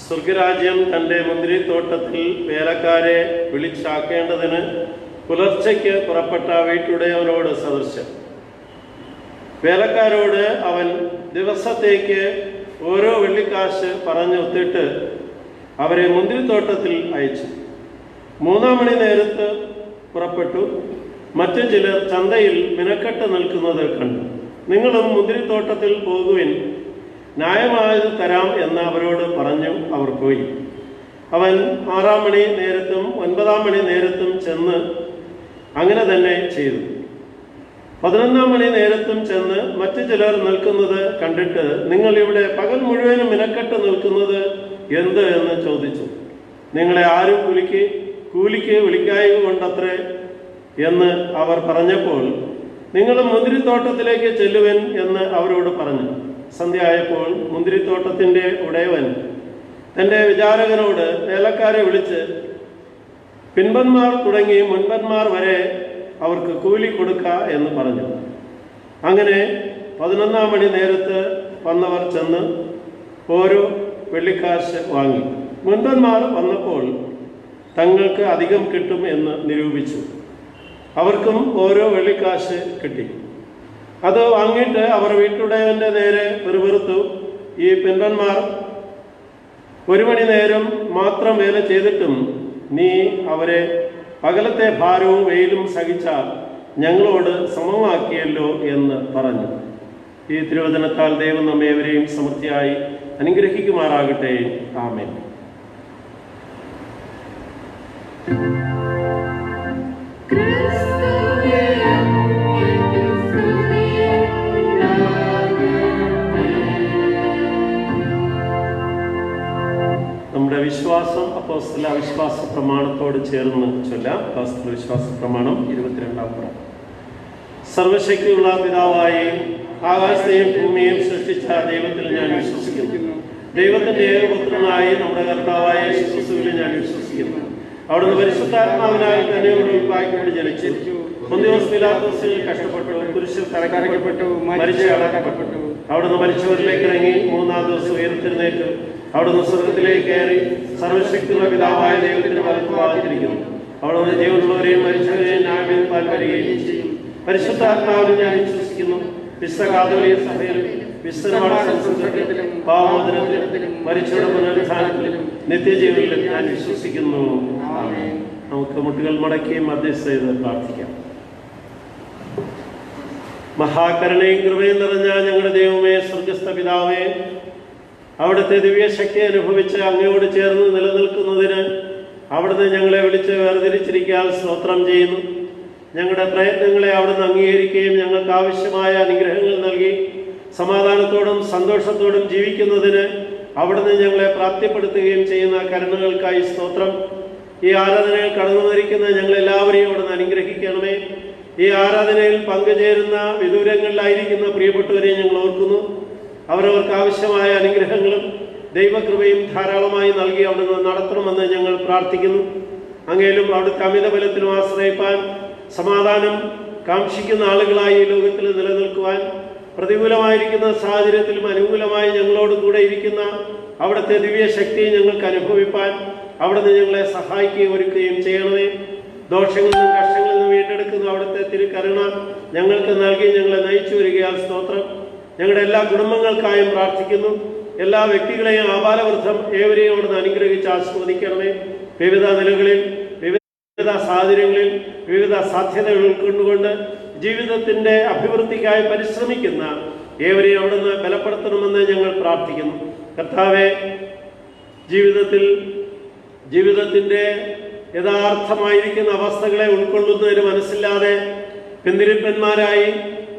സ്വർഗരാജ്യം തൻ്റെ മുന്തിരിത്തോട്ടത്തിൽ വേലക്കാരെ വിളിച്ചാക്കേണ്ടതിന് പുലർച്ചയ്ക്ക് പുറപ്പെട്ട വീട്ടുടയവനോട് സദൃശം. വേലക്കാരോട് അവൻ ദിവസത്തേക്ക് ഓരോ വെള്ളിക്കാശ് പറഞ്ഞൊത്തിട്ട് അവരെ മുന്തിരിത്തോട്ടത്തിൽ അയച്ചു. 3-ാം മണി നേരത്ത് പുറപ്പെട്ടു. മറ്റു ചിലർ ചന്തയിൽ മിനക്കെട്ട് നിൽക്കുന്നത് കണ്ടു. നിങ്ങളും മുന്തിരിത്തോട്ടത്തിൽ പോകുവിൻ, ന്യായമായത് തരാം എന്ന് അവരോട് പറഞ്ഞു. അവർ പോയി. അവൻ 6-ാം മണി നേരത്തും 9-ാം മണി നേരത്തും ചെന്ന് അങ്ങനെ തന്നെ ചെയ്തു. 11-ാം മണി നേരത്തും ചെന്ന് മറ്റു ചിലർ നിൽക്കുന്നത് കണ്ടിട്ട്, നിങ്ങൾ ഇവിടെ പകൽ മുഴുവനും മിനക്കെട്ട് നിൽക്കുന്നത് എന്ത് എന്ന് ചോദിച്ചു. നിങ്ങളെ ആരും കൂലിക്ക് വിളിക്കായക കൊണ്ടത്രേ എന്ന് അവർ പറഞ്ഞപ്പോൾ, നിങ്ങളും മുന്തിരിത്തോട്ടത്തിലേക്ക് ചെല്ലുവൻ എന്ന് അവരോട് പറഞ്ഞു. സന്ധ്യയായപ്പോൾ മുന്തിരിത്തോട്ടത്തിൻ്റെ ഉടയവൻ തൻ്റെ വിചാരകനോട് വേലക്കാരെ വിളിച്ച്, പിൻപന്മാർ തുടങ്ങി മുൻപന്മാർ വരെ അവർക്ക് കൂലി കൊടുക്ക എന്ന് പറഞ്ഞു. അങ്ങനെ 11-ാം മണി നേരത്ത് വന്നവർ ചെന്ന് ഓരോ വെള്ളിക്കാശ് വാങ്ങി. മുൻപന്മാർ വന്നപ്പോൾ തങ്ങൾക്ക് അധികം കിട്ടും എന്ന് നിരൂപിച്ചു. അവർക്കും ഓരോ വെള്ളിക്കാശ് കിട്ടി. അത് വാങ്ങിയിട്ട് അവർ വീട്ടുടയവൻ്റെ നേരെ പെറുപെറുത്തു. ഈ പിൻപന്മാർ 1 മണി നേരം മാത്രം വേല ചെയ്തിട്ടും നീ അവരെ പകലത്തെ ഭാരവും വെയിലും സഹിച്ച ഞങ്ങളോട് സമമാക്കിയല്ലോ എന്ന് പറഞ്ഞു. ഈ തിരുവചനത്താൽ ദൈവം നമ്മേവരെയും സമൃദ്ധിയായി അനുഗ്രഹിക്കുമാറാകട്ടെ. ആമേൻ. നമ്മുടെ വിശ്വാസം അപ്പോസ്തല വിശ്വാസ പ്രമാണത്തോട് ചേർന്ന് ചൊല്ലാം. അപ്പോസ്തല വിശ്വാസ പ്രമാണം 22-ാം പ്രായം. സർവശക്തിയുള്ള പിതാവായി ആകാശത്തെയും ഭൂമിയെയും സൃഷ്ടിച്ച ദൈവത്തിൽ ഞാൻ വിശ്വസിക്കുന്നു. ദൈവത്തിന്റെ ഏകപുത്രനായി നമ്മുടെ കർത്താവായ യേശുക്രിസ്തുവിൽ ഞാൻ വിശ്വസിക്കുന്നു. അവിടുന്ന് പരിശുദ്ധാത്മാവിനാൽ തന്നെ ഉൾപ്പായിക്കൊണ്ട് ജനിച്ചു. പൊന്തിയോസ് പീലാത്തോസിൽ കഷ്ടപ്പെട്ടു, കുരിശിൽ തറയ്ക്കപ്പെട്ടു, മരിച്ച് അടക്കപ്പെട്ടു. അവിടുന്ന് മരിച്ചവരിലേക്ക് ഇറങ്ങി 3-ാം ദിവസം ഉയർത്തെഴുന്നേറ്റു. അവിടുന്ന് സ്വർഗത്തിലേക്ക് കയറി സർവശക്തിയുള്ള പിതാവായ ദൈവത്തിന്റെ വലത്തുഭാഗത്തിരിക്കുന്നു. അവിടുന്ന് ജീവനുള്ളവരെയും മരിച്ചവരെയും ന്യായവിധിപ്പാൻ വരികയും ചെയ്യും. പരിശുദ്ധാത്മാവിൽ ഞാൻ വിശ്വസിക്കുന്നു. വിശുദ്ധ കാതോലിക സഭയിലും വിശുദ്ധ സംസ്കൃതത്തിലും പാവമോചനത്തിലും മരിച്ചവരുടെ പുനരുത്ഥാനത്തിലും നിത്യജീവനിലും ഞാൻ വിശ്വസിക്കുന്നു. നമുക്ക് മുട്ടുകൾ മടക്കി മധ്യസ്ഥ ചെയ്ത് പ്രാർത്ഥിക്കാം. മഹാകരുണയും കൃപയും നിറഞ്ഞ ഞങ്ങളുടെ ദൈവമേ, സ്വർഗസ്ഥ പിതാവേ, അവിടുത്തെ ദിവ്യശക്തി അനുഭവിച്ച് അങ്ങയോട് ചേർന്ന് നിലനിൽക്കുന്നതിന് അവിടുന്ന് ഞങ്ങളെ വിളിച്ച് വേർതിരിച്ചിരിക്കാൻ സ്തോത്രം ചെയ്യുന്നു. ഞങ്ങളുടെ പ്രയത്നങ്ങളെ അവിടുന്ന് അംഗീകരിക്കുകയും ഞങ്ങൾക്ക് ആവശ്യമായ അനുഗ്രഹങ്ങൾ നൽകി സമാധാനത്തോടും സന്തോഷത്തോടും ജീവിക്കുന്നതിന് അവിടുന്ന് ഞങ്ങളെ പ്രാപ്തിപ്പെടുത്തുകയും ചെയ്യുന്ന കരുണകൾക്കായി സ്തോത്രം. ഈ ആരാധനയിൽ കടന്നു വന്നിരിക്കുന്ന ഞങ്ങളെല്ലാവരെയും അവിടുന്ന് അനുഗ്രഹിക്കണമേ. ഈ ആരാധനയിൽ പങ്കുചേരുന്ന വിദൂരങ്ങളിലായിരിക്കുന്ന പ്രിയപ്പെട്ടവരെ ഞങ്ങൾ ഓർക്കുന്നു. അവരവർക്ക് ആവശ്യമായ അനുഗ്രഹങ്ങളും ദൈവകൃപയും ധാരാളമായി നൽകി അവിടുന്ന് നടത്തണമെന്ന് ഞങ്ങൾ പ്രാർത്ഥിക്കുന്നു. അങ്ങേലും അവിടുത്തെ അമിത ബലത്തിലും ആശ്രയിപ്പാൻ സമാധാനം കാക്ഷിക്കുന്ന ആളുകളായി ഈ ലോകത്തിൽ നിലനിൽക്കുവാൻ പ്രതികൂലമായിരിക്കുന്ന സാഹചര്യത്തിലും അനുകൂലമായി ഞങ്ങളോട് കൂടെ ഇരിക്കുന്ന അവിടുത്തെ ദിവ്യ ശക്തിയെ ഞങ്ങൾക്ക് അനുഭവിപ്പാൻ അവിടുന്ന് ഞങ്ങളെ സഹായിക്കുകയും ഒരുക്കുകയും ചെയ്യണമേ. ദോഷങ്ങളിൽ നിന്നും കഷ്ടങ്ങളിൽ നിന്നും വീണ്ടെടുക്കുന്ന അവിടുത്തെ തിരുക്കരുണ ഞങ്ങൾക്ക് നൽകി ഞങ്ങളെ നയിച്ചു വരികയാൽ സ്തോത്രം. ഞങ്ങളുടെ എല്ലാ കുടുംബങ്ങൾക്കായും പ്രാർത്ഥിക്കുന്നു. എല്ലാ വ്യക്തികളെയും ആബാലവൃദ്ധം ഏവരെയും അവിടുന്ന് അനുഗ്രഹിച്ച് ആസ്വദിക്കണമേ. വിവിധ നിലകളിൽ, വിവിധ സാഹചര്യങ്ങളിൽ, വിവിധ സാധ്യതകൾ ഉൾക്കൊണ്ടുകൊണ്ട് ജീവിതത്തിൻ്റെ അഭിവൃദ്ധിക്കായി പരിശ്രമിക്കുന്ന ഏവരെയും അവിടുന്ന് ബലപ്പെടുത്തണമെന്ന് ഞങ്ങൾ പ്രാർത്ഥിക്കുന്നു. കർത്താവെ, ജീവിതത്തിൻ്റെ യഥാർത്ഥമായിരിക്കുന്ന അവസ്ഥകളെ ഉൾക്കൊള്ളുന്നതിന് മനസ്സില്ലാതെ പിന്തിരിപ്പന്മാരായി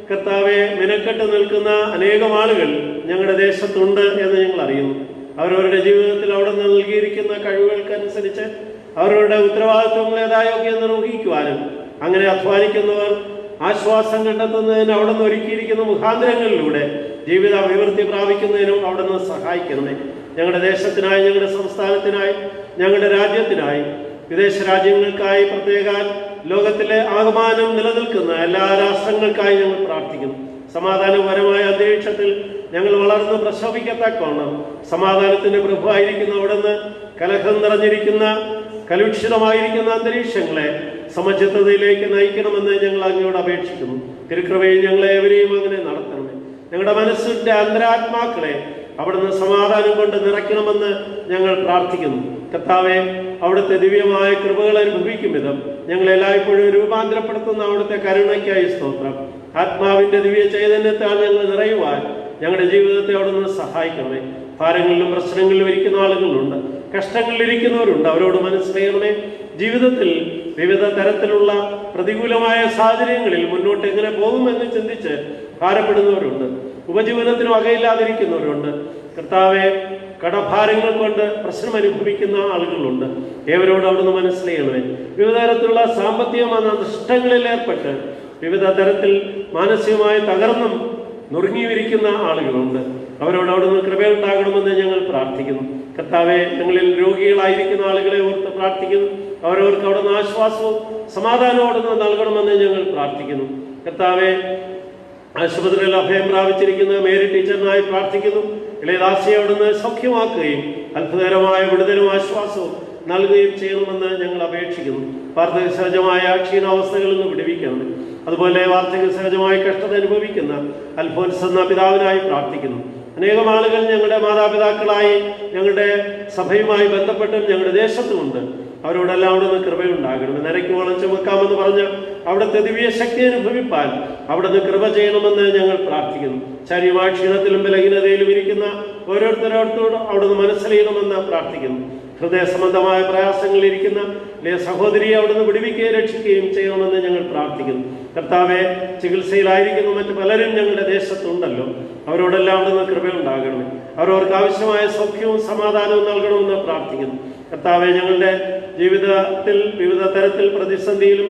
കർത്താവെ മെനക്കെട്ട് നിൽക്കുന്ന അനേകം ആളുകൾ ഞങ്ങളുടെ ദേശത്തുണ്ട് എന്ന് ഞങ്ങൾ അറിയുന്നു. അവരവരുടെ ജീവിതത്തിൽ അവിടെ നൽകിയിരിക്കുന്ന കഴിവുകൾക്കനുസരിച്ച് അവരുടെ ഉത്തരവാദിത്വങ്ങളേതായൊക്കെ നിർവഹിക്കുവാനും അങ്ങനെ അധ്വാനിക്കുന്നവർ ആശ്വാസം കണ്ടെത്തുന്നതിന് അവിടെ നിന്ന് ഒരുക്കിയിരിക്കുന്ന മുഖാന്തരങ്ങളിലൂടെ ജീവിത അഭിവൃദ്ധി പ്രാപിക്കുന്നതിനും അവിടെ നിന്ന് സഹായിക്കണമേ. ഞങ്ങളുടെ ദേശത്തിനായി, ഞങ്ങളുടെ സംസ്ഥാനത്തിനായി, ഞങ്ങളുടെ രാജ്യത്തിനായി, വിദേശ രാജ്യങ്ങൾക്കായി, പ്രത്യേക ലോകത്തിലെ ആകമാനം നിലനിൽക്കുന്ന എല്ലാ രാഷ്ട്രങ്ങൾക്കായി ഞങ്ങൾ പ്രാർത്ഥിക്കുന്നു. സമാധാനപരമായ അന്തരീക്ഷത്തിൽ ഞങ്ങൾ വളർന്ന് പ്രശോഭിക്കത്തക്കോണം സമാധാനത്തിന്റെ പ്രഭുവായിരിക്കുന്ന അവിടുന്ന് കലഹം നിറഞ്ഞിരിക്കുന്ന കലുഷിതമായിരിക്കുന്ന അന്തരീക്ഷങ്ങളെ സമചിത്തതയിലേക്ക് നയിക്കണമെന്ന് ഞങ്ങൾ അങ്ങയോട് അപേക്ഷിക്കുന്നു. തിരുക്കൃപയിൽ ഞങ്ങളെ എവരെയും അങ്ങനെ നടത്തണമേ. ഞങ്ങളുടെ മനസ്സിന്റെ അന്തരാത്മാക്കളെ അവിടുന്ന് സമാധാനം കൊണ്ട് നിറയ്ക്കണമെന്ന് ഞങ്ങൾ പ്രാർത്ഥിക്കുന്നു. കർത്താവെ, അവിടുത്തെ ദിവ്യമായ കൃപകൾ അനുഭവിക്കും വിധം ഞങ്ങളെല്ലായ്പ്പോഴും രൂപാന്തരപ്പെടുത്തുന്ന അവിടുത്തെ കരുണയ്ക്കായി സ്തോത്രം. ആത്മാവിന്റെ ദിവ്യ ചൈതന്യത്താൽ ഞങ്ങൾ നിറയുവാൻ ഞങ്ങളുടെ ജീവിതത്തെ അവിടുന്ന് സഹായിക്കണമേ. ഭാരങ്ങളിലും പ്രശ്നങ്ങളിലും ഇരിക്കുന്ന ആളുകളുണ്ട്, കഷ്ടങ്ങളിലിരിക്കുന്നവരുണ്ട്. അവരോട് മനസ്സിലായണമേ. ജീവിതത്തിൽ വിവിധ തരത്തിലുള്ള പ്രതികൂലമായ സാഹചര്യങ്ങളിൽ മുന്നോട്ട് എങ്ങനെ പോകുമെന്ന് ചിന്തിച്ച് ഭാരപ്പെടുന്നവരുണ്ട്. ഉപജീവനത്തിന് വകയില്ലാതിരിക്കുന്നവരുണ്ട്. കർത്താവെ, കടഭാരങ്ങൾ കൊണ്ട് പ്രശ്നം അനുഭവിക്കുന്ന ആളുകളുണ്ട്. ഏവരോട് അവിടുന്ന് മനസ്സിലായണമേ. വിവിധ തരത്തിലുള്ള സാമ്പത്തികമായ നഷ്ടങ്ങളിൽ ഏർപ്പെട്ട് വിവിധ തരത്തിൽ മാനസികമായി തകർന്നും നുറുങ്ങിയിരിക്കുന്ന ആളുകളുണ്ട്. അവരോട് അവിടുന്ന് കൃപയുണ്ടാകണമെന്ന് ഞങ്ങൾ പ്രാർത്ഥിക്കുന്നു. കർത്താവെ, ഞങ്ങളിൽ രോഗികളായിരിക്കുന്ന ആളുകളെ ഓർത്ത് പ്രാർത്ഥിക്കുന്നു. അവരവർക്ക് അവിടുന്ന് ആശ്വാസവും സമാധാനവും അവിടുന്ന് നൽകണമെന്ന് ഞങ്ങൾ പ്രാർത്ഥിക്കുന്നു. കർത്താവെ, ആശുപത്രിയിൽ അഭയം പ്രാപിച്ചിരിക്കുന്ന മേരി ടീച്ചറിനായി പ്രാർത്ഥിക്കുന്നു. ഇളയദാസിയെ അവിടുന്ന് സൗഖ്യമാക്കുകയും അത്ഭുതകരമായ വിടുതലും ആശ്വാസവും നൽകുകയും ചെയ്യണമെന്ന് ഞങ്ങൾ അപേക്ഷിക്കുന്നു. വാർദ്ധക്യ സഹജമായ ക്ഷീണാവസ്ഥകളിൽ നിന്ന് വിടുവിക്കണം. അതുപോലെ വാർദ്ധക്യ സഹജമായ കഷ്ടത അനുഭവിക്കുന്ന അൽഫോൻസ് എന്ന പിതാവിനായി പ്രാർത്ഥിക്കുന്നു. അനേകം ആളുകൾ ഞങ്ങളുടെ മാതാപിതാക്കളായി ഞങ്ങളുടെ സഭയുമായി ബന്ധപ്പെട്ടും ഞങ്ങളുടെ ദേശത്തുമുണ്ട്. അവരോടെല്ലാം അവിടുന്ന് കൃപയുണ്ടാകണം. നിരക്ക് വളം ചുമക്കാമെന്ന് പറഞ്ഞ് അവിടുത്തെ ദിവ്യ ശക്തി അനുഭവിപ്പാൻ അവിടുന്ന് കൃപ ചെയ്യണമെന്ന് ഞങ്ങൾ പ്രാർത്ഥിക്കുന്നു. ശരീരമായ ക്ഷീണത്തിലും ബലഹീനതയിലും ഇരിക്കുന്ന ഓരോരുത്തരോടത്തോടും അവിടുന്ന് മനസ്സിലെയ്യണമെന്ന് പ്രാർത്ഥിക്കുന്നു. ഹൃദയ സംബന്ധമായ പ്രയാസങ്ങളിലിരിക്കുന്ന സഹോദരിയെ അവിടുന്ന് വിടുവിക്കുകയും രക്ഷിക്കുകയും ചെയ്യണമെന്ന് ഞങ്ങൾ പ്രാർത്ഥിക്കുന്നു. കർത്താവെ, ചികിത്സയിലായിരിക്കുന്ന മറ്റു പലരും ഞങ്ങളുടെ ദേശത്തുണ്ടല്ലോ. അവരോടെല്ലാം അവിടുന്ന് കൃപയുണ്ടാകണമേ. അവരവർക്ക് ആവശ്യമായ സൗഖ്യവും സമാധാനവും നൽകണമെന്ന് പ്രാർത്ഥിക്കുന്നു. കർത്താവെ, ഞങ്ങളുടെ ജീവിതത്തിൽ വിവിധ തരത്തിൽ പ്രതിസന്ധിയിലും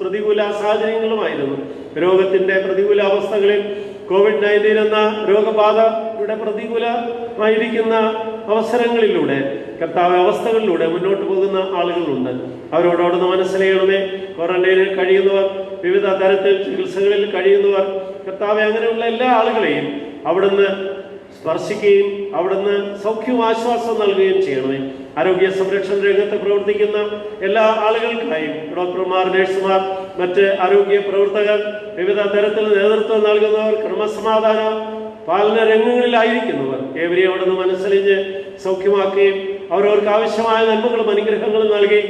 പ്രതികൂല സാഹചര്യങ്ങളുമായിരുന്നു. രോഗത്തിന്റെ പ്രതികൂല അവസ്ഥകളിൽ COVID-19 എന്ന രോഗബാധയുടെ പ്രതികൂലമായിരിക്കുന്ന അവസരങ്ങളിലൂടെ കർത്താവ് അവസ്ഥകളിലൂടെ മുന്നോട്ട് പോകുന്ന ആളുകളുണ്ട്. അവരോട് അവിടുന്ന് മനസ്സിലായണമേ. ക്വാറന്റൈനിൽ കഴിയുന്നവർ, വിവിധ തരത്തിൽ ചികിത്സകളിൽ കഴിയുന്നവർ, കർത്താവെ, അങ്ങനെയുള്ള എല്ലാ ആളുകളെയും അവിടുന്ന് സ്പർശിക്കുകയും അവിടുന്ന് സൗഖ്യവും ആശ്വാസം നൽകുകയും ചെയ്യണമേ. ആരോഗ്യ സംരക്ഷണ രംഗത്ത് പ്രവർത്തിക്കുന്ന എല്ലാ ആളുകൾക്കായും ഡോക്ടർമാർ, നഴ്സുമാർ, മറ്റ് ആരോഗ്യ പ്രവർത്തകർ, വിവിധ തരത്തിൽ നേതൃത്വം നൽകുന്നവർ, ക്രമസമാധാന പാലന രംഗങ്ങളിലായിരിക്കുന്നവർ ഏവരെയും അവിടുന്ന് മനസ്സലിഞ്ഞ് സൗഖ്യമാക്കുകയും അവരവർക്ക് ആവശ്യമായ നന്മകളും അനുഗ്രഹങ്ങളും നൽകി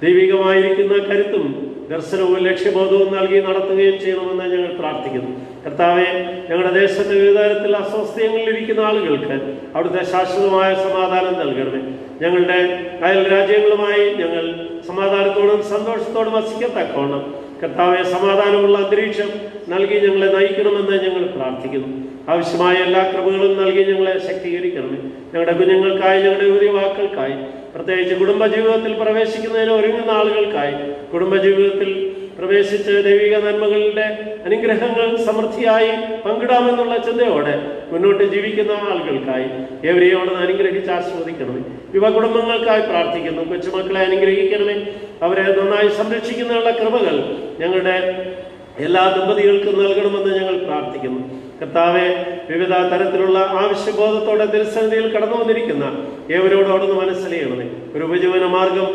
ദൈവികമായിരിക്കുന്ന കരുത്തും ദർശനവും ലക്ഷ്യബോധവും നൽകി നടത്തുകയും ചെയ്യണമെന്ന് ഞങ്ങൾ പ്രാർത്ഥിക്കുന്നു. കർത്താവെ, ഞങ്ങളുടെ ദേശത്തെ വിവിധ തരത്തിൽ അസ്വസ്ഥതകളിലിരിക്കുന്ന ആളുകൾക്ക് അവിടുത്തെ ശാശ്വതമായ സമാധാനം നൽകണമേ. ഞങ്ങളുടെ അയൽ രാജ്യങ്ങളുമായി ഞങ്ങൾ സമാധാനത്തോടും സന്തോഷത്തോടും വസിക്കത്തക്കോണം കർത്താവെ, സമാധാനമുള്ള അന്തരീക്ഷം നൽകി ഞങ്ങളെ നയിക്കണമെന്ന് ഞങ്ങൾ പ്രാർത്ഥിക്കുന്നു. ആവശ്യമായ എല്ലാ കൃപകളും നൽകി ഞങ്ങളെ ശക്തീകരിക്കണമേ. ഞങ്ങളുടെ കുഞ്ഞുങ്ങൾക്കായി, ഞങ്ങളുടെ യുവതിവാക്കൾക്കായി, പ്രത്യേകിച്ച് കുടുംബജീവിതത്തിൽ പ്രവേശിക്കുന്നതിന് ഒരുങ്ങുന്ന ആളുകൾക്കായി, കുടുംബജീവിതത്തിൽ പ്രവേശിച്ച് ദൈവിക നന്മകളുടെ അനുഗ്രഹങ്ങൾ സമൃദ്ധിയായി പങ്കിടാമെന്നുള്ള ചിന്തയോടെ മുന്നോട്ട് ജീവിക്കുന്ന ആളുകൾക്കായി ഏവരെയും അവിടെ നിന്ന് അനുഗ്രഹിച്ച് ആസ്വദിക്കണമേ. യുവ കുടുംബങ്ങൾക്കായി പ്രാർത്ഥിക്കുന്നു. കൊച്ചുമക്കളെ അനുഗ്രഹിക്കണമേ. അവരെ നന്നായി സംരക്ഷിക്കുന്നതിനുള്ള കൃപകൾ ഞങ്ങളുടെ എല്ലാ ദമ്പതികൾക്കും നൽകണമെന്ന് ഞങ്ങൾ പ്രാർത്ഥിക്കുന്നു. കർത്താവെ, വിവിധ തരത്തിലുള്ള ആവശ്യബോധത്തോടെ തിരുസന്നിധിയിൽ കടന്നു വന്നിരിക്കുന്ന ഏവരോടും അവിടുന്ന് മനസ്സിലായണമേ. ഒരു ഉപജീവന മാർഗം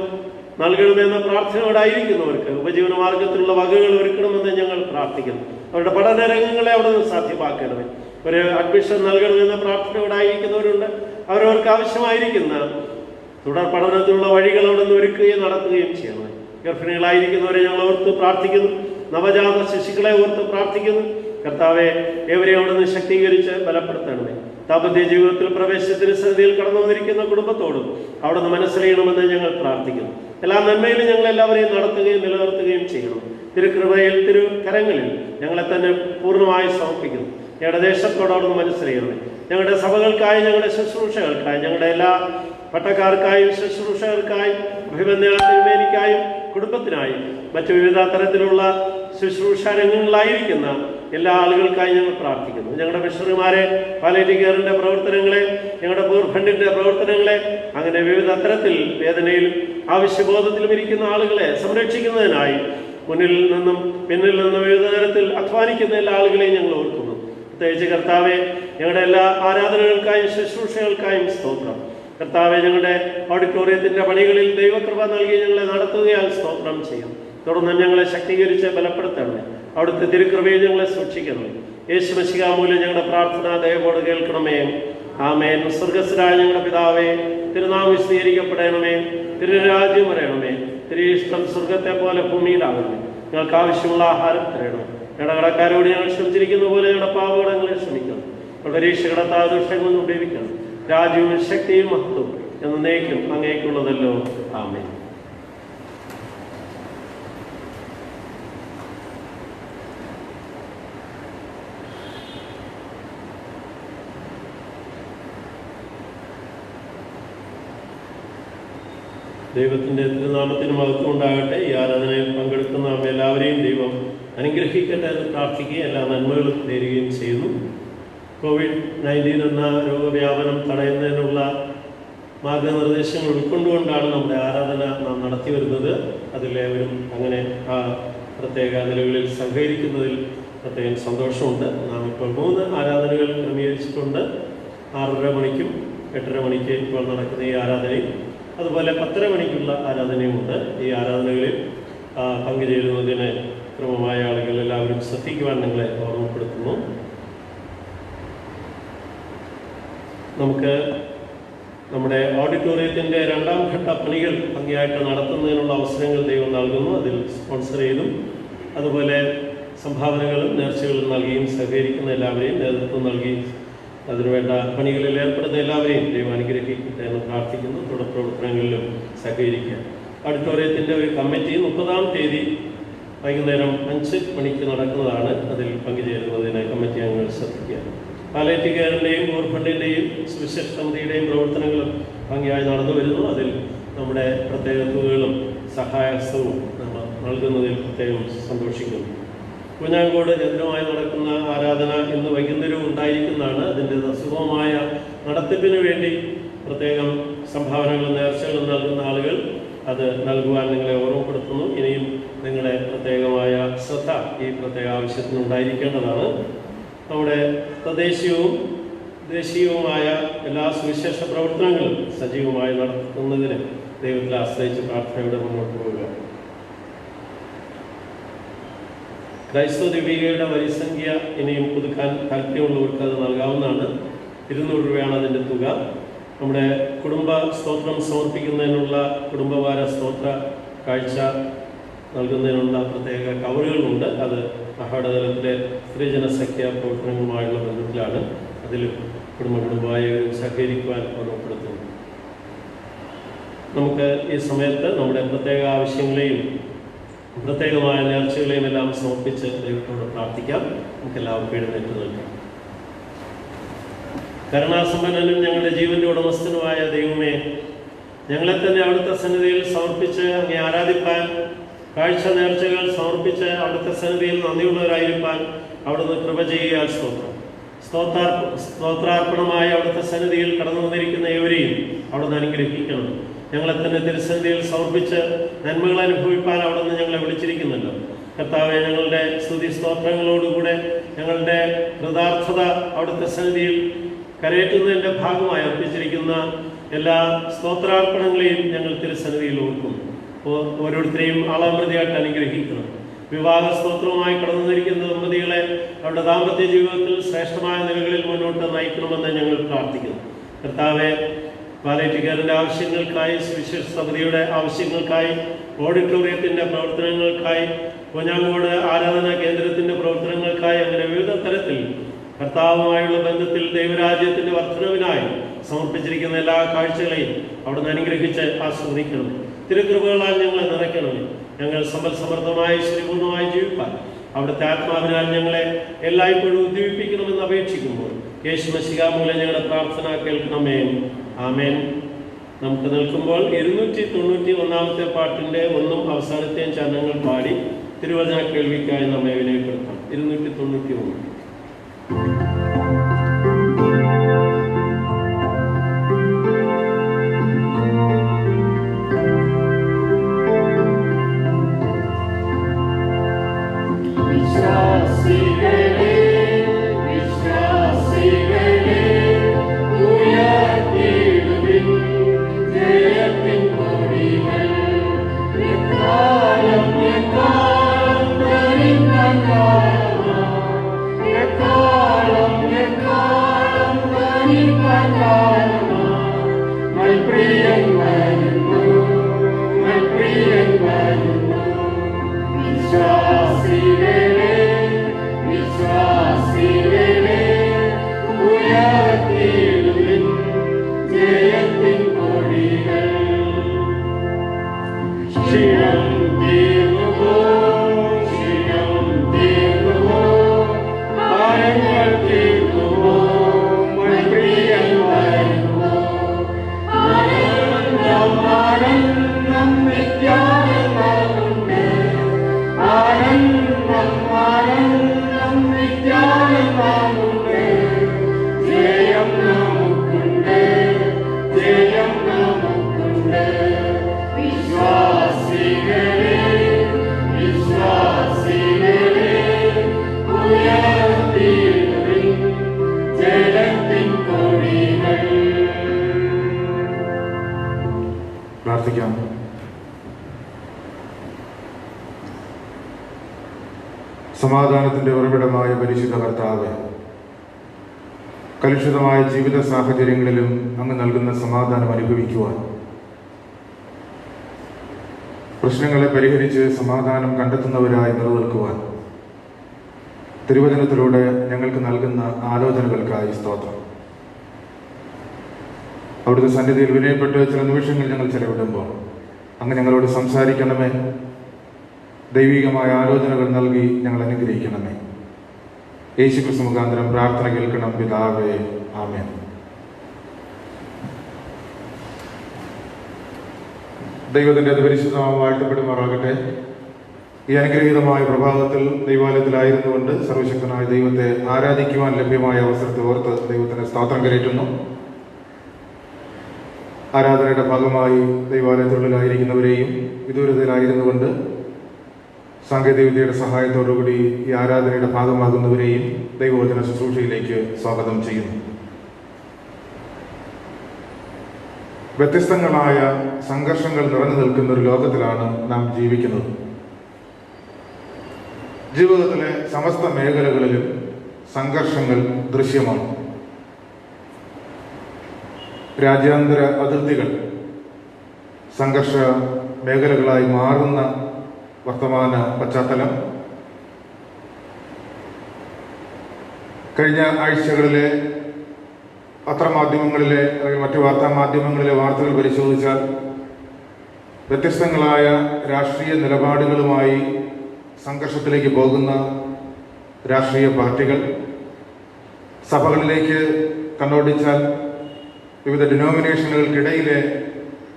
നൽകണമെന്ന പ്രാർത്ഥനയോടായിരിക്കുന്നവർക്ക് ഉപജീവന മാർഗത്തിലുള്ള വകകൾ ഒരുക്കണമെന്ന് ഞങ്ങൾ പ്രാർത്ഥിക്കുന്നു. അവരുടെ പഠന രംഗങ്ങളെ അവിടെ നിന്ന് സാധ്യമാക്കണമേ. ഒരു അഡ്മിഷൻ നൽകണമെന്ന പ്രാർത്ഥനയോടായിരിക്കുന്നവരുണ്ട്. അവരവർക്ക് ആവശ്യമായിരിക്കുന്ന തുടർ പഠനത്തിലുള്ള വഴികൾ അവിടെ നിന്ന് ഒരുക്കുകയും നടത്തുകയും ചെയ്യണം. ഗർഭിണികളായിരിക്കുന്നവരെ ഞങ്ങൾ ഓർത്ത് പ്രാർത്ഥിക്കുന്നു. നവജാത ശിശുക്കളെ ഓർത്ത് പ്രാർത്ഥിക്കുന്നു. കർത്താവെ, ഏവരെയും അവിടെ നിന്ന് ശക്തീകരിച്ച് ബലപ്പെടുത്തണമേ. ദാമ്പത്യ ജീവിതത്തിൽ പ്രവേശത്തിന് സന്നിധിയിൽ കടന്നു വന്നിരിക്കുന്ന കുടുംബത്തോടും അവിടെ നിന്ന് മനസ്സിലായണമെന്ന് ഞങ്ങൾ പ്രാർത്ഥിക്കുന്നു. എല്ലാ നന്മയിലും ഞങ്ങൾ എല്ലാവരെയും നടത്തുകയും നിലനിർത്തുകയും ചെയ്യണം. തിരുകൃപയിൽ, തിരുകരങ്ങളിൽ ഞങ്ങളെ തന്നെ പൂർണ്ണമായി സമർപ്പിക്കുന്നു. ഞങ്ങളുടെ ദേശത്തോട് അവിടെ നിന്ന് മനസ്സിലായണമേ. ഞങ്ങളുടെ സഭകൾക്കായി, ഞങ്ങളുടെ ശുശ്രൂഷകൾക്കായി, ഞങ്ങളുടെ എല്ലാ പട്ടക്കാർക്കായും ശുശ്രൂഷകർക്കായും, അഭിമന്യത്തിനുമേനിക്കായും, കുടുംബത്തിനായും, മറ്റു വിവിധ തരത്തിലുള്ള ശുശ്രൂഷ രംഗങ്ങളായിരിക്കുന്ന എല്ലാ ആളുകൾക്കായി ഞങ്ങൾ പ്രാർത്ഥിക്കുന്നു. ഞങ്ങളുടെ മിഷണറിമാരെ, പാലിയേറ്റീവ് കെയറിന്റെ പ്രവർത്തനങ്ങളെ, ഞങ്ങളുടെ പൂർ ഫണ്ടിന്റെ പ്രവർത്തനങ്ങളെ, അങ്ങനെ വിവിധ തരത്തിൽ വേദനയിലും ആവശ്യബോധത്തിലും ഇരിക്കുന്ന ആളുകളെ സംരക്ഷിക്കുന്നതിനായി മുന്നിൽ നിന്നും പിന്നിൽ നിന്നും വിവിധ തരത്തിൽ അധ്വാനിക്കുന്ന എല്ലാ ആളുകളെയും ഞങ്ങൾ ഓർക്കുന്നു. പ്രത്യേകിച്ച് കർത്താവെ, ഞങ്ങളുടെ എല്ലാ ആരാധനകൾക്കായും ശുശ്രൂഷകൾക്കായും സ്തോത്രം. കർത്താവെ, ഞങ്ങളുടെ ഓഡിറ്റോറിയത്തിന്റെ പണികളിൽ ദൈവകൃപ നൽകി ഞങ്ങളെ നടത്തുകയാൽ സ്തോത്രം ചെയ്യും. തുടർന്ന് ഞങ്ങളെ ശക്തീകരിച്ച് ബലപ്പെടുത്തണമേ. അവിടുത്തെ തിരുകൃപയിൽ ഞങ്ങളെ സൂക്ഷിക്കണമേ. യേശു മിശിഹാ മൂലം ഞങ്ങളുടെ പ്രാർത്ഥന ദയവോട് കേൾക്കണമേ. ആമേൻ. സ്വർഗ്ഗസ്ഥനായ ഞങ്ങളുടെ പിതാവേ, തിരുനാമം വിശദീകരിക്കപ്പെടണമേ. തിരുരാജ്യം വരണമേ. തിരുയിഷ്ടം സ്വർഗത്തെ പോലെ ഭൂമിയിലാകണമേ. ഞങ്ങൾക്ക് ആവശ്യമുള്ള ആഹാരം തരണമേ. ഞങ്ങളുടെ കടക്കാരോട് ഞങ്ങൾ ക്ഷമിച്ചിരിക്കുന്ന പോലെ ഞങ്ങളുടെ പാപങ്ങളെ ക്ഷമിക്കണം. പരീക്ഷകളെ ദുഷ്ടങ്ങളിൽ നിന്ന് ഉപയോഗിക്കണം. രാജ്യവും ശക്തിയും മഹത്വവും എന്നേക്കും അങ്ങേക്കുള്ളതല്ലോ. ആമേൻ. ദൈവത്തിൻ്റെ തിരുനാമത്തിന് മഹത്വം ഉണ്ടാകട്ടെ. ഈ ആരാധനയിൽ പങ്കെടുക്കുന്ന എല്ലാവരെയും ദൈവം അനുഗ്രഹിക്കട്ടെ എന്ന് പ്രാർത്ഥിക്കുകയും എല്ലാ നന്മകളും നേരുകയും ചെയ്യുന്നു. COVID-19 എന്ന രോഗവ്യാപനം തടയുന്നതിനുള്ള മാർഗനിർദ്ദേശങ്ങൾ ഉൾക്കൊണ്ടുകൊണ്ടാണ് നമ്മുടെ ആരാധന നാം നടത്തി വരുന്നത്. അതിലേവരും അങ്ങനെ ആ പ്രത്യേക നിലകളിൽ സഹകരിക്കുന്നതിൽ പ്രത്യേകം സന്തോഷമുണ്ട്. നാം ഇപ്പോൾ 3 ആരാധനകൾ ക്രമീകരിച്ചിട്ടുണ്ട്. 6:30 മണിക്കും 8:30 മണിക്ക് ഇപ്പോൾ നടക്കുന്ന ഈ ആരാധനയും അതുപോലെ 10:30 മണിക്കുള്ള ആരാധനയുമുണ്ട്. ഈ ആരാധനകളിൽ പങ്കുചേരുന്നതിന് ക്രമമായ ആളുകൾ എല്ലാവരും ശ്രദ്ധിക്കുവാൻ നിങ്ങളെ ഓർമ്മപ്പെടുത്തുന്നു. നമുക്ക് നമ്മുടെ ഓഡിറ്റോറിയത്തിൻ്റെ 2ാം ഘട്ട പണികൾ ഭംഗിയായിട്ട് നടത്തുന്നതിനുള്ള അവസരങ്ങൾ ദൈവം നൽകുന്നു. അതിൽ സ്പോൺസർ ചെയ്തും അതുപോലെ സംഭാവനകളും നേർച്ചകളും നൽകിയും സഹകരിക്കുന്ന എല്ലാവരെയും, നേതൃത്വം നൽകി അതിനുവേണ്ട പണികളിൽ ഏർപ്പെടുന്ന എല്ലാവരെയും ദൈവം അനുഗ്രഹിക്കട്ടെ എന്ന് പ്രാർത്ഥിക്കുന്നു. തുടർ പ്രവർത്തനങ്ങളിലും സഹകരിക്കുക. ഓഡിറ്റോറിയത്തിൻ്റെ ഒരു കമ്മിറ്റി 30-ാം തീയതി വൈകുന്നേരം 5 മണിക്ക് നടക്കുന്നതാണ്. അതിൽ പങ്കുചേരുന്നതിന് കമ്മിറ്റി അംഗങ്ങൾ ശ്രദ്ധിക്കുക. പാലിയേറ്റീവ് കെയറിൻ്റെയും പൂർ ഫണ്ടിൻ്റെയും സുവിശേഷ സമിതിയുടെയും പ്രവർത്തനങ്ങളും ഭംഗിയായി നടന്നു വരുന്നു. അതിൽ നമ്മുടെ പ്രത്യേക തുകകളും സഹായഹസ്തവും നമ്മൾ നൽകുന്നതിൽ പ്രത്യേകം സന്തോഷിക്കുന്നു. കുഞ്ഞാങ്കോട് രദ്രമായി നടക്കുന്ന ആരാധന ഇന്ന് വൈകുന്നേരവും ഉണ്ടായിരിക്കുന്നതാണ്. അതിൻ്റെ സുഗമമായ നടത്തിപ്പിന് വേണ്ടി പ്രത്യേകം സംഭാവനകളും നേർച്ചകളും നൽകുന്ന ആളുകൾ അത് നൽകുവാൻ നിങ്ങളെ ഓർമ്മപ്പെടുത്തുന്നു. ഇനിയും നിങ്ങളുടെ പ്രത്യേകമായ ശ്രദ്ധ ഈ പ്രത്യേക ആവശ്യത്തിനുണ്ടായിരിക്കേണ്ടതാണ്. നമ്മുടെ തദ്ദേശീയവും ദേശീയവുമായ എല്ലാ സുവിശേഷ പ്രവർത്തനങ്ങളും സജീവമായി നടത്തുന്നതിന് ദൈവത്തിൽ ആശ്രയിച്ച് പ്രാർത്ഥനയോടെ മുന്നോട്ട് പോവുക. ക്രൈസ്തവ ദീപികയുടെ വരിസംഖ്യ ഇനിയും പുതുക്കാൻ താല്പര്യമുള്ളവർക്ക് അത് നൽകാവുന്നതാണ്. 200 രൂപയാണ് അതിൻ്റെ തുക. നമ്മുടെ കുടുംബ സ്തോത്രം സമർപ്പിക്കുന്നതിനുള്ള കുടുംബവാര സ്തോത്ര കാഴ്ച നൽകുന്നതിനുള്ള പ്രത്യേക കവറുകളുണ്ട്. അത് മഹാടതലത്തിലെ സ്ത്രീജന സഖ്യ പ്രവർത്തനങ്ങളുമായുള്ള ബന്ധത്തിലാണ്. അതിലും കുടുംബായവരും സഹകരിക്കുവാൻ ഓർമ്മപ്പെടുത്തുന്നു. നമുക്ക് ഈ സമയത്ത് നമ്മുടെ പ്രത്യേക ആവശ്യങ്ങളെയും പ്രത്യേകമായ നേർച്ചകളെയും എല്ലാം സമർപ്പിച്ച് ദൈവത്തോട് പ്രാർത്ഥിക്കാം. നമുക്കെല്ലാവർക്കും എഴുന്നേറ്റ് നിൽക്കാം. കരുണാസമ്പന്നനും ഞങ്ങളുടെ ജീവന്റെ ഉടമസ്ഥനുമായ ദൈവമേ, ഞങ്ങളെ തന്നെ അവിടുത്തെ സന്നിധിയിൽ സമർപ്പിച്ച് അങ്ങേ ആരാധിപ്പാൻ, കാഴ്ച നേർച്ചകൾ സമർപ്പിച്ച് അവിടുത്തെ സന്നിധിയിൽ നന്ദിയുള്ളവരായിരിക്കാൻ അവിടുന്ന് കൃപ ചെയ്യുക. സ്തോത്രാർപ്പണമായ അവിടുത്തെ സന്നിധിയിൽ കടന്നു വന്നിരിക്കുന്ന ഏവരെയും അവിടുന്ന് അനുഗ്രഹിക്കണം. ഞങ്ങളെ തന്നെ തിരുസന്നിധിയിൽ സമർപ്പിച്ച് നന്മകൾ അനുഭവിപ്പാൻ അവിടുന്ന് ഞങ്ങളെ വിളിച്ചിരിക്കുന്നുണ്ട്. കർത്താവെ, ഞങ്ങളുടെ സ്തുതി സ്തോത്രങ്ങളോടുകൂടെ ഞങ്ങളുടെ കൃതാർത്ഥത അവിടുത്തെ സന്നിധിയിൽ കരയേറ്റുന്നതിൻ്റെ ഭാഗമായി അർപ്പിച്ചിരിക്കുന്ന എല്ലാ സ്തോത്രാർപ്പണങ്ങളെയും ഞങ്ങൾ തിരുസന്നിധിയിൽ ഓർക്കുന്നു. ഓരോരുത്തരെയും ആളാമൃതിയായിട്ട് അനുഗ്രഹിക്കണം. വിവാഹ സ്തോത്രവുമായി കടന്നു വന്നിരിക്കുന്ന ദമ്പതികളെ അവരുടെ ദാമ്പത്യ ജീവിതത്തിൽ ശ്രേഷ്ഠമായ നിലകളിൽ മുന്നോട്ട് നയിക്കണമെന്ന് ഞങ്ങൾ പ്രാർത്ഥിക്കുന്നു. കർത്താവെ, പാലിയേറ്റീവ് കെയറിൻ്റെ ആവശ്യങ്ങൾക്കായി, സുവിശേഷ സമിതിയുടെ ആവശ്യങ്ങൾക്കായി, ഓഡിറ്റോറിയത്തിൻ്റെ പ്രവർത്തനങ്ങൾക്കായി, പൊന്നാങ്കോട് ആരാധനാ കേന്ദ്രത്തിൻ്റെ പ്രവർത്തനങ്ങൾക്കായി, അങ്ങനെ വിവിധ തരത്തിൽ കർത്താവുമായുള്ള ബന്ധത്തിൽ ദൈവരാജ്യത്തിൻ്റെ വർധനവിനായി സമർപ്പിച്ചിരിക്കുന്ന എല്ലാ കാഴ്ചകളെയും അവിടുന്ന് അനുഗ്രഹിച്ച് ആസ്വദിക്കണം. തിരുകൃപകളാൽ ഞങ്ങളെ നിറയ്ക്കണമേ. ഞങ്ങൾ സമ്പൽ സമൃദ്ധമായി ശ്രീപൂർണ്ണമായി ജീവിപ്പാൻ അവിടുത്തെ ആത്മാവിനാൽ ഞങ്ങളെ എല്ലായ്പ്പോഴും ഉദ്ദീപിപ്പിക്കണമെന്ന് അപേക്ഷിക്കുമ്പോൾ യേശു മശിഹാ മൂലം ഞങ്ങളുടെ പ്രാർത്ഥന കേൾക്കണമേ. ആമേൻ. നമുക്ക് നിൽക്കുമ്പോൾ 291 പാട്ടിൻ്റെ ഒന്നും അവസാനത്തെയും ചരണങ്ങൾ പാടി തിരുവചന കേൾവിക്കായി നമ്മെ വിനയപ്പെടുത്താം. 291. പ്രാർത്ഥിക്കാം. സമാധാനത്തിന്റെ ഉറവിടമായ പരിശുദ്ധ കർത്താവേ, കലുഷിതമായ ജീവിത സാഹചര്യങ്ങളിലും അങ്ങ് നൽകുന്ന സമാധാനം അനുഭവിക്കുവാൻ, പ്രശ്നങ്ങളെ പരിഹരിച്ച് സമാധാനം കണ്ടെത്തുന്നവരായി നിലനിൽക്കുവാൻ തിരുവചനത്തിലൂടെ ഞങ്ങൾക്ക് നൽകുന്ന ആലോചനകൾക്കായി സ്തോത്രം. അവിടുത്തെ സന്നിധിയിൽ വിനയപ്പെട്ട് ചില നിമിഷങ്ങൾ ഞങ്ങൾ ചെലവിടുമ്പോൾ അങ്ങ് ഞങ്ങളോട് സംസാരിക്കണമേ. ദൈവികമായ ആലോചനകൾ നൽകി ഞങ്ങൾ അനുഗ്രഹിക്കണമേ. യേശുക്രിസ്തു മുഖാന്തരം പ്രാർത്ഥന കേൾക്കണം പിതാവേ. ആമേൻ. ദൈവത്തിൻ്റെ അതിപരിശുദ്ധനാമം വാഴ്ത്തപ്പെടുമാറാകട്ടെ. ഈ അനുഗ്രഹീതമായ പ്രഭാതത്തിൽ ദൈവാലയത്തിലായിരുന്നുകൊണ്ട് സർവശക്തനായ ദൈവത്തെ ആരാധിക്കുവാൻ ലഭ്യമായ അവസരത്തെ ഓർത്ത് ദൈവത്തിന് സ്തോത്രം കരയറ്റുന്നു. ആരാധനയുടെ ഭാഗമായി ദൈവാലയത്തിനുള്ളിലായിരിക്കുന്നവരെയും വിദൂരതയിലായിരുന്നുകൊണ്ട് സാങ്കേതികവിദ്യയുടെ സഹായത്തോടുകൂടി ഈ ആരാധനയുടെ ഭാഗമാകുന്നവരെയും ദൈവവചന ശുശ്രൂഷയിലേക്ക് സ്വാഗതം ചെയ്യുന്നു. വ്യത്യസ്തങ്ങളായ സംഘർഷങ്ങൾ നിറഞ്ഞു നിൽക്കുന്ന ഒരു ലോകത്തിലാണ് നാം ജീവിക്കുന്നത്. ജീവിതത്തിലെ സമസ്ത മേഖലകളിലും സംഘർഷങ്ങൾ ദൃശ്യമാണ്. രാജ്യാന്തര അതിർത്തികൾ സംഘർഷ മേഖലകളായി മാറുന്ന വർത്തമാന പശ്ചാത്തലം കഴിഞ്ഞ ആഴ്ചകളിലെ പത്രമാധ്യമങ്ങളിലെ അല്ലെങ്കിൽ മറ്റു വാർത്താ മാധ്യമങ്ങളിലെ വാർത്തകൾ പരിശോധിച്ചാൽ വ്യത്യസ്തങ്ങളായ രാഷ്ട്രീയ നിലപാടുകളുമായി സംഘർഷത്തിലേക്ക് പോകുന്ന രാഷ്ട്രീയ പാർട്ടികൾ, സഭകളിലേക്ക് കണ്ണോടിച്ചാൽ വിവിധ ഡിനോമിനേഷനുകൾക്കിടയിലെ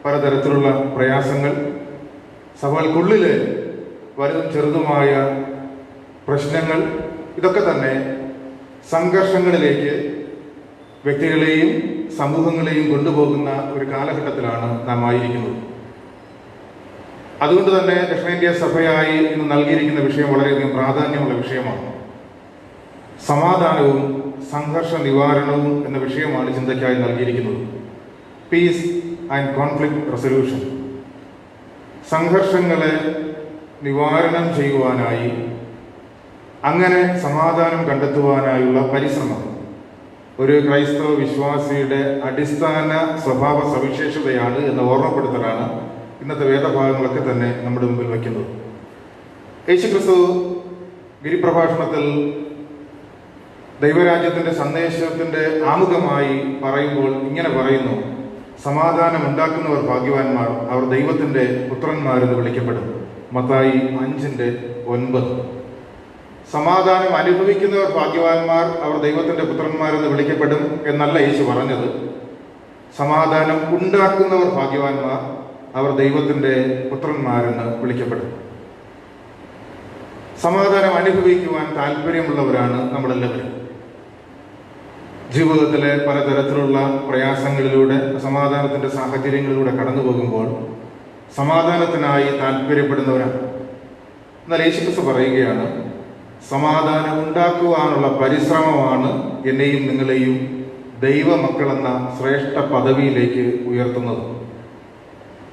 പലതരത്തിലുള്ള പ്രയാസങ്ങൾ, സഭകൾക്കുള്ളിലെ വലുതും ചെറുതുമായ പ്രശ്നങ്ങൾ, ഇതൊക്കെ തന്നെ സംഘർഷങ്ങളിലേക്ക് വ്യക്തികളെയും സമൂഹങ്ങളെയും കൊണ്ടുപോകുന്ന ഒരു കാലഘട്ടത്തിലാണ് നാം ആയിരിക്കുന്നത്. അതുകൊണ്ട് തന്നെ ദക്ഷിണേന്ത്യ സഭയായി ഇന്ന് നൽകിയിരിക്കുന്ന വിഷയം വളരെയധികം പ്രാധാന്യമുള്ള വിഷയമാണ്. സമാധാനവും സംഘർഷ നിവാരണവും എന്ന വിഷയമാണ് ചിന്തയ്ക്കായി നൽകിയിരിക്കുന്നത്. Peace and conflict resolution. സംഘർഷങ്ങളെ നിവാരണം ചെയ്യുവാനായി, അങ്ങനെ സമാധാനം കണ്ടെത്തുവാനായുള്ള പരിശ്രമം ഒരു ക്രൈസ്തവ വിശ്വാസിയുടെ അടിസ്ഥാന സ്വഭാവ സവിശേഷതയാണ് എന്ന ഓർമ്മപ്പെടുത്തലാണ് ഇന്നത്തെ വേദഭാഗങ്ങളൊക്കെ തന്നെ നമ്മുടെ മുമ്പിൽ വയ്ക്കുന്നത്. യേശുക്രിസ്തു ഗിരിപ്രഭാഷണത്തിൽ ദൈവരാജ്യത്തിന്റെ സന്ദേശത്തിന്റെ ആമുഖമായി പറയുമ്പോൾ ഇങ്ങനെ പറയുന്നു: സമാധാനം ഉണ്ടാക്കുന്നവർ ഭാഗ്യവാന്മാർ, അവർ ദൈവത്തിന്റെ പുത്രന്മാരെന്ന് വിളിക്കപ്പെടും. മത്തായി 5:9. സമാധാനം അനുഭവിക്കുന്നവർ ഭാഗ്യവാന്മാർ, അവർ ദൈവത്തിന്റെ പുത്രന്മാരെന്ന് വിളിക്കപ്പെടും എന്നല്ല യേശു പറഞ്ഞത്. സമാധാനം ഉണ്ടാക്കുന്നവർ ഭാഗ്യവാന്മാർ, അവർ ദൈവത്തിന്റെ പുത്രന്മാരെന്ന് വിളിക്കപ്പെടും. സമാധാനം അനുഭവിക്കുവാൻ താല്പര്യമുള്ളവരാണ് നമ്മളെല്ലാവരും. ജീവിതത്തിലെ പലതരത്തിലുള്ള പ്രയാസങ്ങളിലൂടെ, സമാധാനത്തിന്റെ സാഹചര്യങ്ങളിലൂടെ കടന്നു പോകുമ്പോൾ സമാധാനത്തിനായി താല്പര്യപ്പെടുന്നവരാണ്. എന്നാൽ യേശുക്രിസ്തു പറയുകയാണ്, സമാധാനം ഉണ്ടാക്കുവാനുള്ള പരിശ്രമമാണ് എന്നെയും നിങ്ങളെയും ദൈവമക്കളെന്ന ശ്രേഷ്ഠ പദവിയിലേക്ക് ഉയർത്തുന്നത്.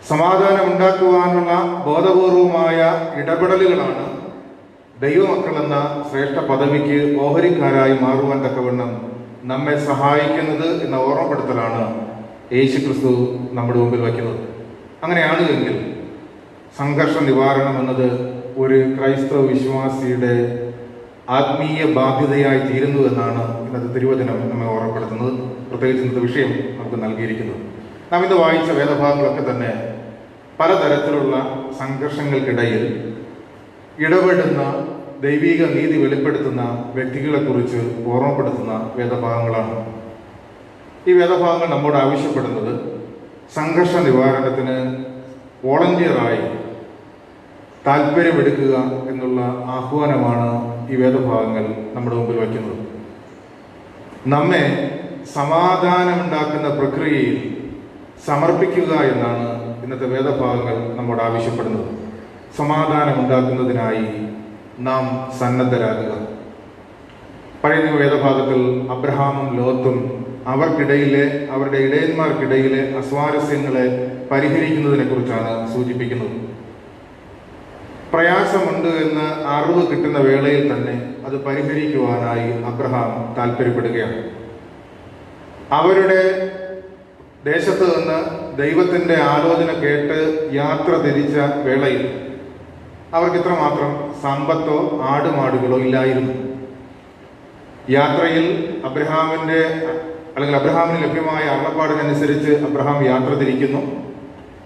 സമാധാനം ഉണ്ടാക്കുവാനുള്ള ബോധപൂർവമായ ഇടപെടലുകളാണ് ദൈവമക്കളെന്ന ശ്രേഷ്ഠ പദവിക്ക് ഓഹരിക്കാരായി മാറുവാൻ തക്കവണ്ണം നമ്മെ സഹായിക്കുന്നത് എന്ന ഓർമ്മപ്പെടുത്തലാണ് യേശുക്രിസ്തു നമ്മുടെ മുമ്പിൽ വയ്ക്കുന്നത്. അങ്ങനെയാണ് എങ്കിൽ സംഘർഷ നിവാരണം എന്നത് ഒരു ക്രൈസ്തവ വിശ്വാസിയുടെ ആത്മീയ ബാധ്യതയായി തീരുന്നു എന്നാണ് ഇന്നത്തെ തിരുവചനം നമ്മെ ഓർമ്മപ്പെടുത്തുന്നത്. പ്രത്യേകിച്ച് ഇന്നത്തെ വിഷയം നമുക്ക് നൽകിയിരിക്കുന്നത്. നാം ഇന്ന് വായിച്ച വേദഭാഗങ്ങളൊക്കെ തന്നെ പലതരത്തിലുള്ള സംഘർഷങ്ങൾക്കിടയിൽ ഇടപെടുന്ന, ദൈവിക നീതി വെളിപ്പെടുത്തുന്ന വ്യക്തികളെക്കുറിച്ച് ഓർമ്മപ്പെടുത്തുന്ന വേദഭാഗങ്ങളാണ്. ഈ വേദഭാഗങ്ങൾ നമ്മോട് ആവശ്യപ്പെടുന്നത് സംഘർഷ നിവാരണത്തിന് വോളണ്ടിയറായി താല്പര്യമെടുക്കുക എന്നുള്ള ആഹ്വാനമാണ് ഈ വേദഭാഗങ്ങൾ നമ്മുടെ മുമ്പിൽ വയ്ക്കുന്നത്. നമ്മെ സമാധാനമുണ്ടാക്കുന്ന പ്രക്രിയയിൽ സമർപ്പിക്കുക എന്നാണ് ഇന്നത്തെ വേദഭാഗങ്ങൾ നമ്മോട് ആവശ്യപ്പെടുന്നത്. സമാധാനമുണ്ടാക്കുന്നതിനായി നാം സന്നദ്ധരാകുക. പഴയ നിയമ വേദഭാഗത്തിൽ അബ്രഹാമും ലോത്തും അവരുടെ ഇടയന്മാർക്കിടയിലെ അസ്വാരസ്യങ്ങളെ പരിഹരിക്കുന്നതിനെ കുറിച്ചാണ് സൂചിപ്പിക്കുന്നത്. പ്രയാസമുണ്ട് എന്ന് അറിവ് കിട്ടുന്ന വേളയിൽ തന്നെ അത് പരിഹരിക്കുവാനായി അബ്രഹാം താല്പര്യപ്പെടുകയാണ്. അവരുടെ ദേശത്ത് നിന്ന് ദൈവത്തിന്റെ ആലോചന കേട്ട് യാത്ര തിരിച്ച വേളയിൽ അവർക്ക് ഇത്രമാത്രം സമ്പത്തോ ആടുമാടുകളോ ഇല്ലായിരുന്നു. യാത്രയിൽ അബ്രഹാമിന് ലഭ്യമായ അരുളപ്പാടിനനുസരിച്ച് അബ്രഹാം യാത്ര തിരിക്കുന്നു.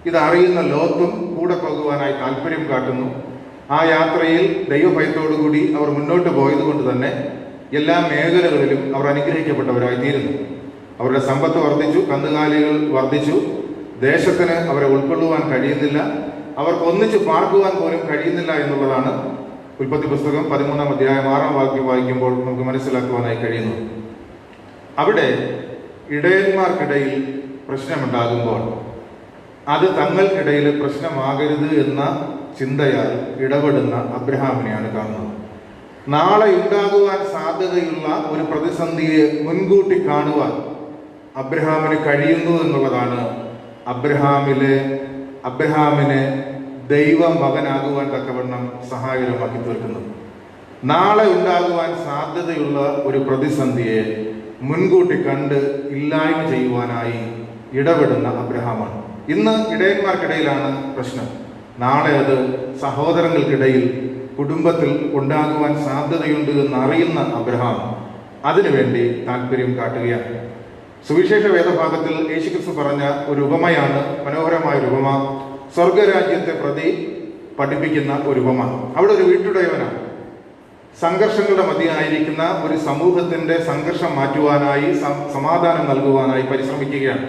ഇതറിയുന്ന ലോത്തും കൂടെ പോകുവാനായി താല്പര്യം കാട്ടുന്നു. ആ യാത്രയിൽ ദൈവഭയത്തോടുകൂടി അവർ മുന്നോട്ട് പോയത് കൊണ്ട് തന്നെ എല്ലാ മേഖലകളിലും അവർ അനുഗ്രഹിക്കപ്പെട്ടവരായി തീരുന്നു. അവരുടെ സമ്പത്ത് വർദ്ധിച്ചു, കന്നുകാലികൾ വർദ്ധിച്ചു. ദേശത്തിന് അവരെ ഉൾക്കൊള്ളുവാൻ കഴിയുന്നില്ല, അവർക്ക് ഒന്നിച്ച് പാർക്കുവാൻ പോലും കഴിയുന്നില്ല എന്നുള്ളതാണ് ഉൽപ്പത്തി പുസ്തകം 13-ാം അധ്യായം 6-ാം വാക്യം വായിക്കുമ്പോൾ നമുക്ക് മനസ്സിലാക്കുവാനായി കഴിയുന്നു. അവിടെ ഇടയന്മാർക്കിടയിൽ പ്രശ്നമുണ്ടാകുമ്പോൾ അത് തങ്ങൾക്കിടയിൽ പ്രശ്നമാകരുത് എന്ന ചിന്തയാൽ ഇടപെടുന്ന അബ്രഹാമിനെയാണ് കാണുന്നത്. നാളെ ഉണ്ടാകുവാൻ സാധ്യതയുള്ള ഒരു പ്രതിസന്ധിയെ മുൻകൂട്ടി കാണുവാൻ അബ്രഹാമിന് കഴിയുന്നു എന്നുള്ളതാണ് അബ്രഹാമിനെ ദൈവ മകനാകുവാൻ തക്കവണ്ണം സഹായകരമാക്കി തീർക്കുന്നത്. നാളെ ഉണ്ടാകുവാൻ സാധ്യതയുള്ള ഒരു പ്രതിസന്ധിയെ മുൻകൂട്ടി കണ്ട് ഇല്ലായ്മ ചെയ്യുവാനായി ഇടപെടുന്ന അബ്രഹാമാണ്. ഇന്ന് ഇടയന്മാർക്കിടയിലാണ് പ്രശ്നം. നാളെ അത് സഹോദരങ്ങൾക്കിടയിൽ, കുടുംബത്തിൽ ഉണ്ടാകുവാൻ സാധ്യതയുണ്ട് എന്നറിയുന്ന അബ്രഹാം അതിനുവേണ്ടി താല്പര്യം കാട്ടുകയാണ്. സുവിശേഷ വേദഭാഗത്തിൽ യേശുക്രിസ്തു പറഞ്ഞ ഒരു ഉപമയാണ്, മനോഹരമായൊരു ഉപമ, സ്വർഗരാജ്യത്തെ പ്രതി പഠിപ്പിക്കുന്ന ഒരു ഉപമ. അവിടെ ഒരു വീട്ടുടയവനാണ്. സംഘർഷങ്ങളുടെ മധ്യയായിരിക്കുന്ന ഒരു സമൂഹത്തിൻ്റെ സംഘർഷം മാറ്റുവാനായി, സമാധാനം നൽകുവാനായി പരിശ്രമിക്കുകയാണ്.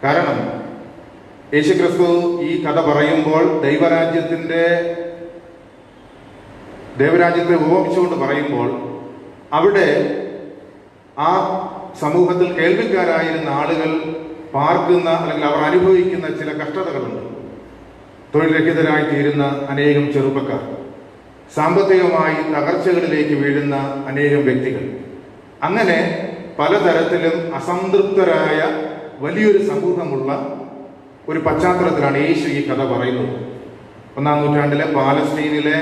കാരണം യേശുക്രിസ്തു ഈ കഥ പറയുമ്പോൾ ദൈവരാജ്യത്തെ ഉപമിച്ചുകൊണ്ട് പറയുമ്പോൾ അവിടെ ആ സമൂഹത്തിൽ കേൾവിക്കാരായിരുന്ന ആളുകൾ പാർക്കുന്ന അല്ലെങ്കിൽ അവർ അനുഭവിക്കുന്ന ചില കഷ്ടതകളുണ്ട്. തൊഴിൽ രഹിതരായി തീരുന്ന അനേകം ചെറുപ്പക്കാർ, സാമ്പത്തികമായി തകർച്ചകളിലേക്ക് വീഴുന്ന അനേകം വ്യക്തികൾ, അങ്ങനെ പലതരത്തിലും അസംതൃപ്തരായ വലിയൊരു സമൂഹമുള്ള ഒരു പശ്ചാത്തലത്തിലാണ് യേശു ഈ കഥ പറയുന്നത്. 1-ാം നൂറ്റാണ്ടിലെ പാലസ്തീനിലെ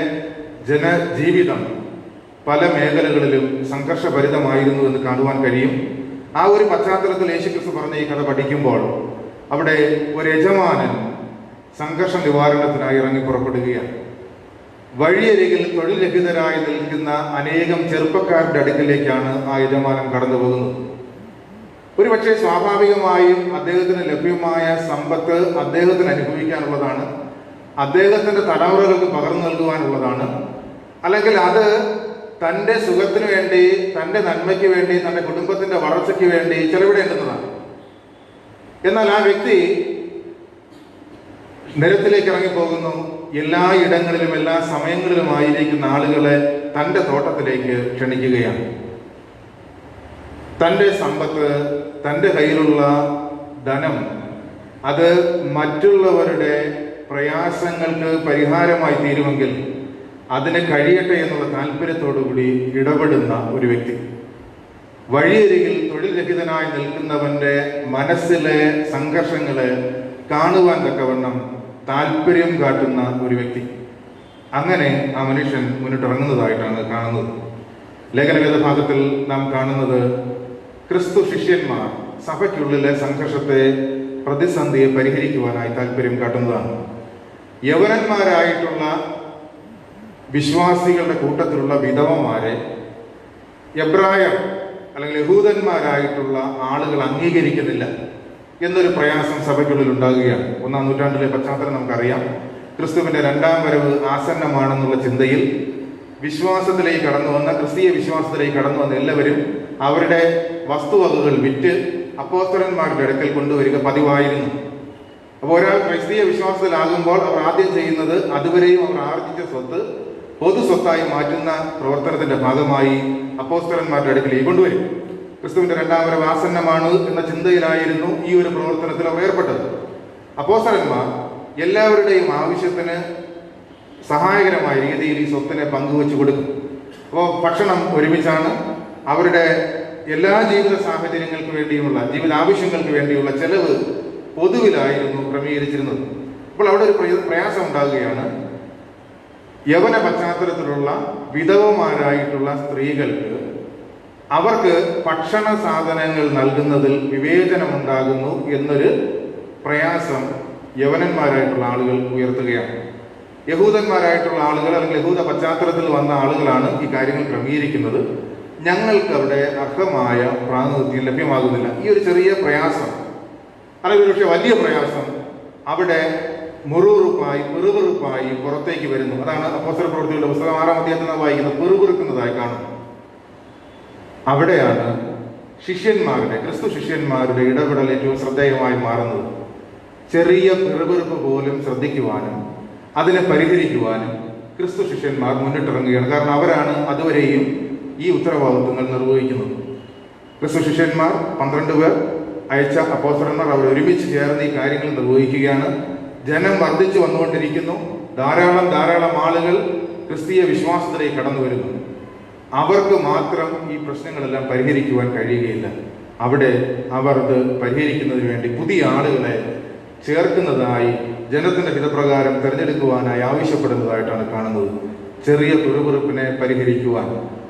ജനജീവിതം പല മേഖലകളിലും സംഘർഷഭരിതമായിരുന്നു എന്ന് കാണുവാൻ കഴിയും. ആ ഒരു പശ്ചാത്തലത്തിൽ യേശുക്രിസ്തു പറഞ്ഞ ഈ കഥ പഠിക്കുമ്പോൾ അവിടെ ഒരു യജമാനൻ സംഘർഷ നിവാരണത്തിനായി ഇറങ്ങി പുറപ്പെടുകയാണ്. വഴിയരികിൽ തൊഴിൽ രഹിതരായി നിൽക്കുന്ന അനേകം ചെറുപ്പക്കാരുടെ അടുക്കിലേക്കാണ് ആ യജമാനൻ കടന്നു പോകുന്നത്. ഒരുപക്ഷെ സ്വാഭാവികമായും അദ്ദേഹത്തിന് ലഭ്യമായ സമ്പത്ത് അദ്ദേഹത്തിന് അനുഭവിക്കാനുള്ളതാണ്, അദ്ദേഹത്തിന്റെ തലമുറകൾക്ക് പകർന്നു നൽകുവാനുള്ളതാണ്, അല്ലെങ്കിൽ അത് തൻ്റെ സുഖത്തിന് വേണ്ടി, തൻ്റെ നന്മയ്ക്ക് വേണ്ടി, തൻ്റെ കുടുംബത്തിന്റെ വളർച്ചയ്ക്ക് വേണ്ടി ചെലവിടേണ്ടുന്നതാണ്. എന്നാൽ ആ വ്യക്തി നിരത്തിലേക്ക് ഇറങ്ങിപ്പോകുന്നു. എല്ലാ ഇടങ്ങളിലും എല്ലാ സമയങ്ങളിലുമായിരിക്കുന്ന ആളുകളെ തൻ്റെ തോട്ടത്തിലേക്ക് ക്ഷണിക്കുകയാണ്. തൻ്റെ സമ്പത്ത്, തൻ്റെ കയ്യിലുള്ള ധനം, അത് മറ്റുള്ളവരുടെ പ്രയാസങ്ങൾക്ക് പരിഹാരമായി തീരുമെങ്കിൽ അതിന് കഴിയട്ടെ എന്നുള്ള താല്പര്യത്തോടുകൂടി ഇടപെടുന്ന ഒരു വ്യക്തി. വഴിയരികിൽ തൊഴിൽ രഹിതനായി നിൽക്കുന്നവന്റെ മനസ്സിലെ സംഘർഷങ്ങളെ കാണുവാൻ തക്കവണ്ണം താല്പര്യം കാട്ടുന്ന ഒരു വ്യക്തി. അങ്ങനെ ആ മനുഷ്യൻ മുന്നിട്ടിറങ്ങുന്നതായിട്ടാണ് കാണുന്നത്. ലേഖനവേദഭാഗത്തിൽ നാം കാണുന്നത് ക്രിസ്തു ശിഷ്യന്മാർ സഭയ്ക്കുള്ളിലെ സംഘർഷത്തെ, പ്രതിസന്ധിയെ പരിഹരിക്കുവാനായി താല്പര്യം കാട്ടുന്നതാണ്. യവനന്മാരായിട്ടുള്ള വിശ്വാസികളുടെ കൂട്ടത്തിലുള്ള വിധവമാരെ എബ്രായർ അല്ലെങ്കിൽ യഹൂദന്മാരായിട്ടുള്ള ആളുകൾ അംഗീകരിക്കുന്നില്ല എന്നൊരു പ്രയാസം സഭയ്ക്കുള്ളിൽ ഉണ്ടാകുകയാണ്. 1-ാം നൂറ്റാണ്ടിലെ പശ്ചാത്തലം നമുക്കറിയാം. ക്രിസ്തുവിന്റെ 2-ാം വരവ് ആസന്നമാണെന്നുള്ള ചിന്തയിൽ വിശ്വാസത്തിലേക്ക് കടന്നു വന്ന, ക്രിസ്തീയ വിശ്വാസത്തിലേക്ക് കടന്നു വന്ന എല്ലാവരും അവരുടെ വസ്തുവകകൾ വിറ്റ് അപ്പോസ്തലന്മാരുടെ അടുക്കൽ കൊണ്ടുവരിക പതിവായിരുന്നു. അപ്പോൾ ഒരാൾ ക്രിസ്തീയ വിശ്വാസത്തിലാകുമ്പോൾ അവർ ആദ്യം ചെയ്യുന്നത് അതുവരെയും അവർ ആർജിച്ച സ്വത്ത് പൊതു സ്വത്തായി മാറ്റുന്ന പ്രവർത്തനത്തിന്റെ ഭാഗമായി അപ്പോസ്തലന്മാരുടെ അടുക്കലേക്ക് കൊണ്ടുവരും. ക്രിസ്തുവിന്റെ 2-ാം വരവ് ആസന്നമാണ് എന്ന ചിന്തയിലായിരുന്നു ഈ ഒരു പ്രവർത്തനത്തിൽ അവർ ഏർപ്പെട്ടത്. അപ്പോസ്തലന്മാർ എല്ലാവരുടെയും ആവശ്യത്തിന് സഹായകരമായ രീതിയിൽ ഈ സ്വത്തിനെ പങ്കുവെച്ചു കൊടുക്കും. അപ്പോൾ ഭക്ഷണം ഒരുമിച്ചാണ്, അവരുടെ എല്ലാ ജീവിത സാഹചര്യങ്ങൾക്ക് വേണ്ടിയുമുള്ള, ജീവിത ആവശ്യങ്ങൾക്ക് വേണ്ടിയുള്ള ചെലവ് പൊതുവിലായിരുന്നു ക്രമീകരിച്ചിരുന്നത്. അപ്പോൾ അവിടെ ഒരു പ്രയാസം ഉണ്ടാകുകയാണ്. യവന പശ്ചാത്തലത്തിലുള്ള വിധവമാരായിട്ടുള്ള സ്ത്രീകൾക്ക് അവർക്ക് ഭക്ഷണ സാധനങ്ങൾ നൽകുന്നതിൽ വിവേചനമുണ്ടാകുന്നു എന്നൊരു പ്രയാസം യവനന്മാരായിട്ടുള്ള ആളുകൾ ഉയർത്തുകയാണ്. യഹൂദന്മാരായിട്ടുള്ള ആളുകൾ അല്ലെങ്കിൽ യഹൂദ പശ്ചാത്തലത്തിൽ വന്ന ആളുകളാണ് ഈ കാര്യങ്ങൾ ക്രമീകരിക്കുന്നത്. ഞങ്ങൾക്ക് അവിടെ അർഹമായ പ്രാതിനിധ്യം ലഭ്യമാകുന്നില്ല. ഈ ഒരു ചെറിയ പ്രയാസം, അല്ലെങ്കിൽ പക്ഷേ വലിയ പ്രയാസം അവിടെ മുറുറുപ്പായി പെറുപെറുപ്പായി പുറത്തേക്ക് വരുന്നു. അതാണ് അപ്പോസ്തല പ്രവൃത്തികളുടെ പുസ്തകം 6-ാം അധ്യായത്തിൽ വായിക്കുന്നത്, പെറുപെറുക്കുന്നതായി കാണും. അവിടെയാണ് ക്രിസ്തു ശിഷ്യന്മാരുടെ ഇടപെടൽ ഏറ്റവും ശ്രദ്ധേയമായി മാറുന്നത്. ചെറിയ പെറുപെറുപ്പ് പോലും ശ്രദ്ധിക്കുവാനും അതിനെ പരിഹരിക്കുവാനും ക്രിസ്തു ശിഷ്യന്മാർ മുന്നിട്ടിറങ്ങുകയാണ്. കാരണം അവരാണ് അതുവരെയും ഈ ഉത്തരവാദിത്വങ്ങൾ നിർവഹിക്കുന്നത്. ക്രിസ്തു ശിഷ്യന്മാർ 12 പേർ അയച്ച അപ്പോസ്തലന്മാർ അവർ ഒരുമിച്ച് ചേർന്ന് ഈ കാര്യങ്ങൾ നിർവഹിക്കുകയാണ്. ജനം വർദ്ധിച്ചു വന്നുകൊണ്ടിരിക്കുന്നു. ധാരാളം ആളുകൾ ക്രിസ്തീയ വിശ്വാസത്തിലേക്ക് കടന്നു വരുന്നു. അവർക്ക് മാത്രം ഈ പ്രശ്നങ്ങളെല്ലാം പരിഹരിക്കുവാൻ കഴിയുകയില്ല. അവിടെ അവർ ഇത് പരിഹരിക്കുന്നതിന് വേണ്ടി പുതിയ ആളുകളെ ചേർക്കുന്നതായി, ജനത്തിന്റെ ഹിതപ്രകാരം തിരഞ്ഞെടുക്കുവാനായി ആവശ്യപ്പെടുന്നതായിട്ടാണ് കാണുന്നത്. ചെറിയ പിറുപിറുപ്പിനെ പരിഹരിക്കുവാൻ,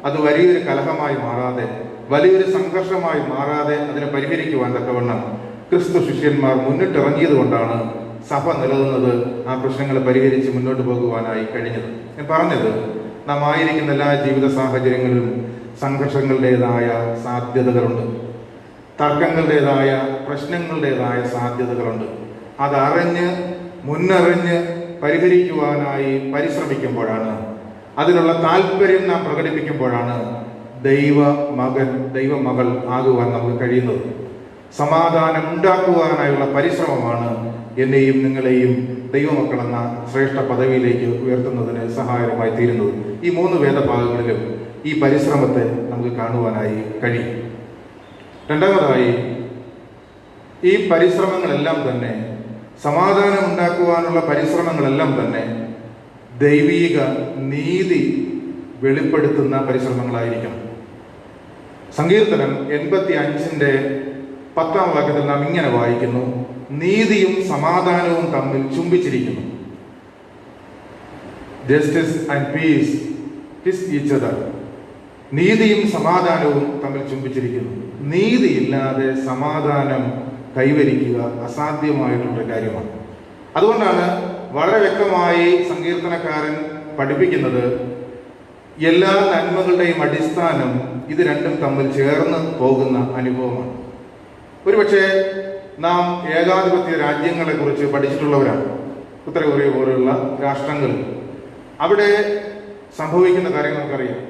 അത് വലിയൊരു കലഹമായി മാറാതെ, വലിയൊരു സംഘർഷമായി മാറാതെ അതിനെ പരിഹരിക്കുവാൻ തക്കവണ്ണം ക്രിസ്തു ശിഷ്യന്മാർ മുന്നിട്ടിറങ്ങിയത് കൊണ്ടാണ് സഭ നിലനിന്നത്, ആ പ്രശ്നങ്ങളെ പരിഹരിച്ച് മുന്നോട്ട് പോകുവാനായി കഴിഞ്ഞത്. ഞാൻ പറഞ്ഞത്, നാം ആയിരിക്കുന്ന എല്ലാ ജീവിത സാഹചര്യങ്ങളിലും സംഘർഷങ്ങളുടേതായ സാധ്യതകളുണ്ട്, തർക്കങ്ങളുടേതായ, പ്രശ്നങ്ങളുടേതായ സാധ്യതകളുണ്ട്. അതറിഞ്ഞ് മുന്നറിഞ്ഞ് പരിഹരിക്കുവാനായി പരിശ്രമിക്കുമ്പോഴാണ് അതിനുള്ള താല്പര്യം നാം പ്രകടിപ്പിക്കുമ്പോഴാണ് ദൈവമകൾ ആകുവാൻ നമുക്ക് കഴിയുന്നത്. സമാധാനം ഉണ്ടാക്കുവാനായുള്ള പരിശ്രമമാണ് എന്നെയും നിങ്ങളെയും ദൈവമക്കളെന്ന ശ്രേഷ്ഠ പദവിയിലേക്ക് ഉയർത്തുന്നതിന് സഹായകമായി തീരുന്നത്. ഈ 3 വേദഭാഗങ്ങളിലും ഈ പരിശ്രമത്തെ നമുക്ക് കാണുവാനായി കഴിയും. രണ്ടാമതായി, ഈ പരിശ്രമങ്ങളെല്ലാം തന്നെ, സമാധാനം ഉണ്ടാക്കുവാനുള്ള പരിശ്രമങ്ങളെല്ലാം തന്നെ ദൈവീക നീതി വെളിപ്പെടുത്തുന്ന പരിശ്രമങ്ങളായിരിക്കണം. സങ്കീർത്തനം 85-ന്റെ 10-ാം വാക്യത്തിൽ നാം ഇങ്ങനെ വായിക്കുന്നു: നീതിയും സമാധാനവും തമ്മിൽ ചുംബിച്ചിരിക്കുന്നു. Justice and peace kiss each other. നീതിയും സമാധാനവും തമ്മിൽ ചുംബിച്ചിരിക്കുന്നു. നീതിയില്ലാതെ സമാധാനം കൈവരിക്കുക അസാധ്യമായിട്ടുള്ള കാര്യമാണ്. അതുകൊണ്ടാണ് വളരെ വ്യക്തമായി സങ്കീർത്തനക്കാരൻ പഠിപ്പിക്കുന്നത്, എല്ലാ നന്മകളുടെയും അടിസ്ഥാനം ഇത് രണ്ടും തമ്മിൽ ചേർന്ന് പോകുന്ന അനുഭവമാണ്. ഒരുപക്ഷെ നാം ഏകാധിപത്യ രാജ്യങ്ങളെ കുറിച്ച് പഠിച്ചിട്ടുള്ളവരാണ്. ഉത്തര കൊറിയ പോലുള്ള രാഷ്ട്രങ്ങൾ, അവിടെ സംഭവിക്കുന്ന കാര്യങ്ങൾ നമുക്കറിയാം.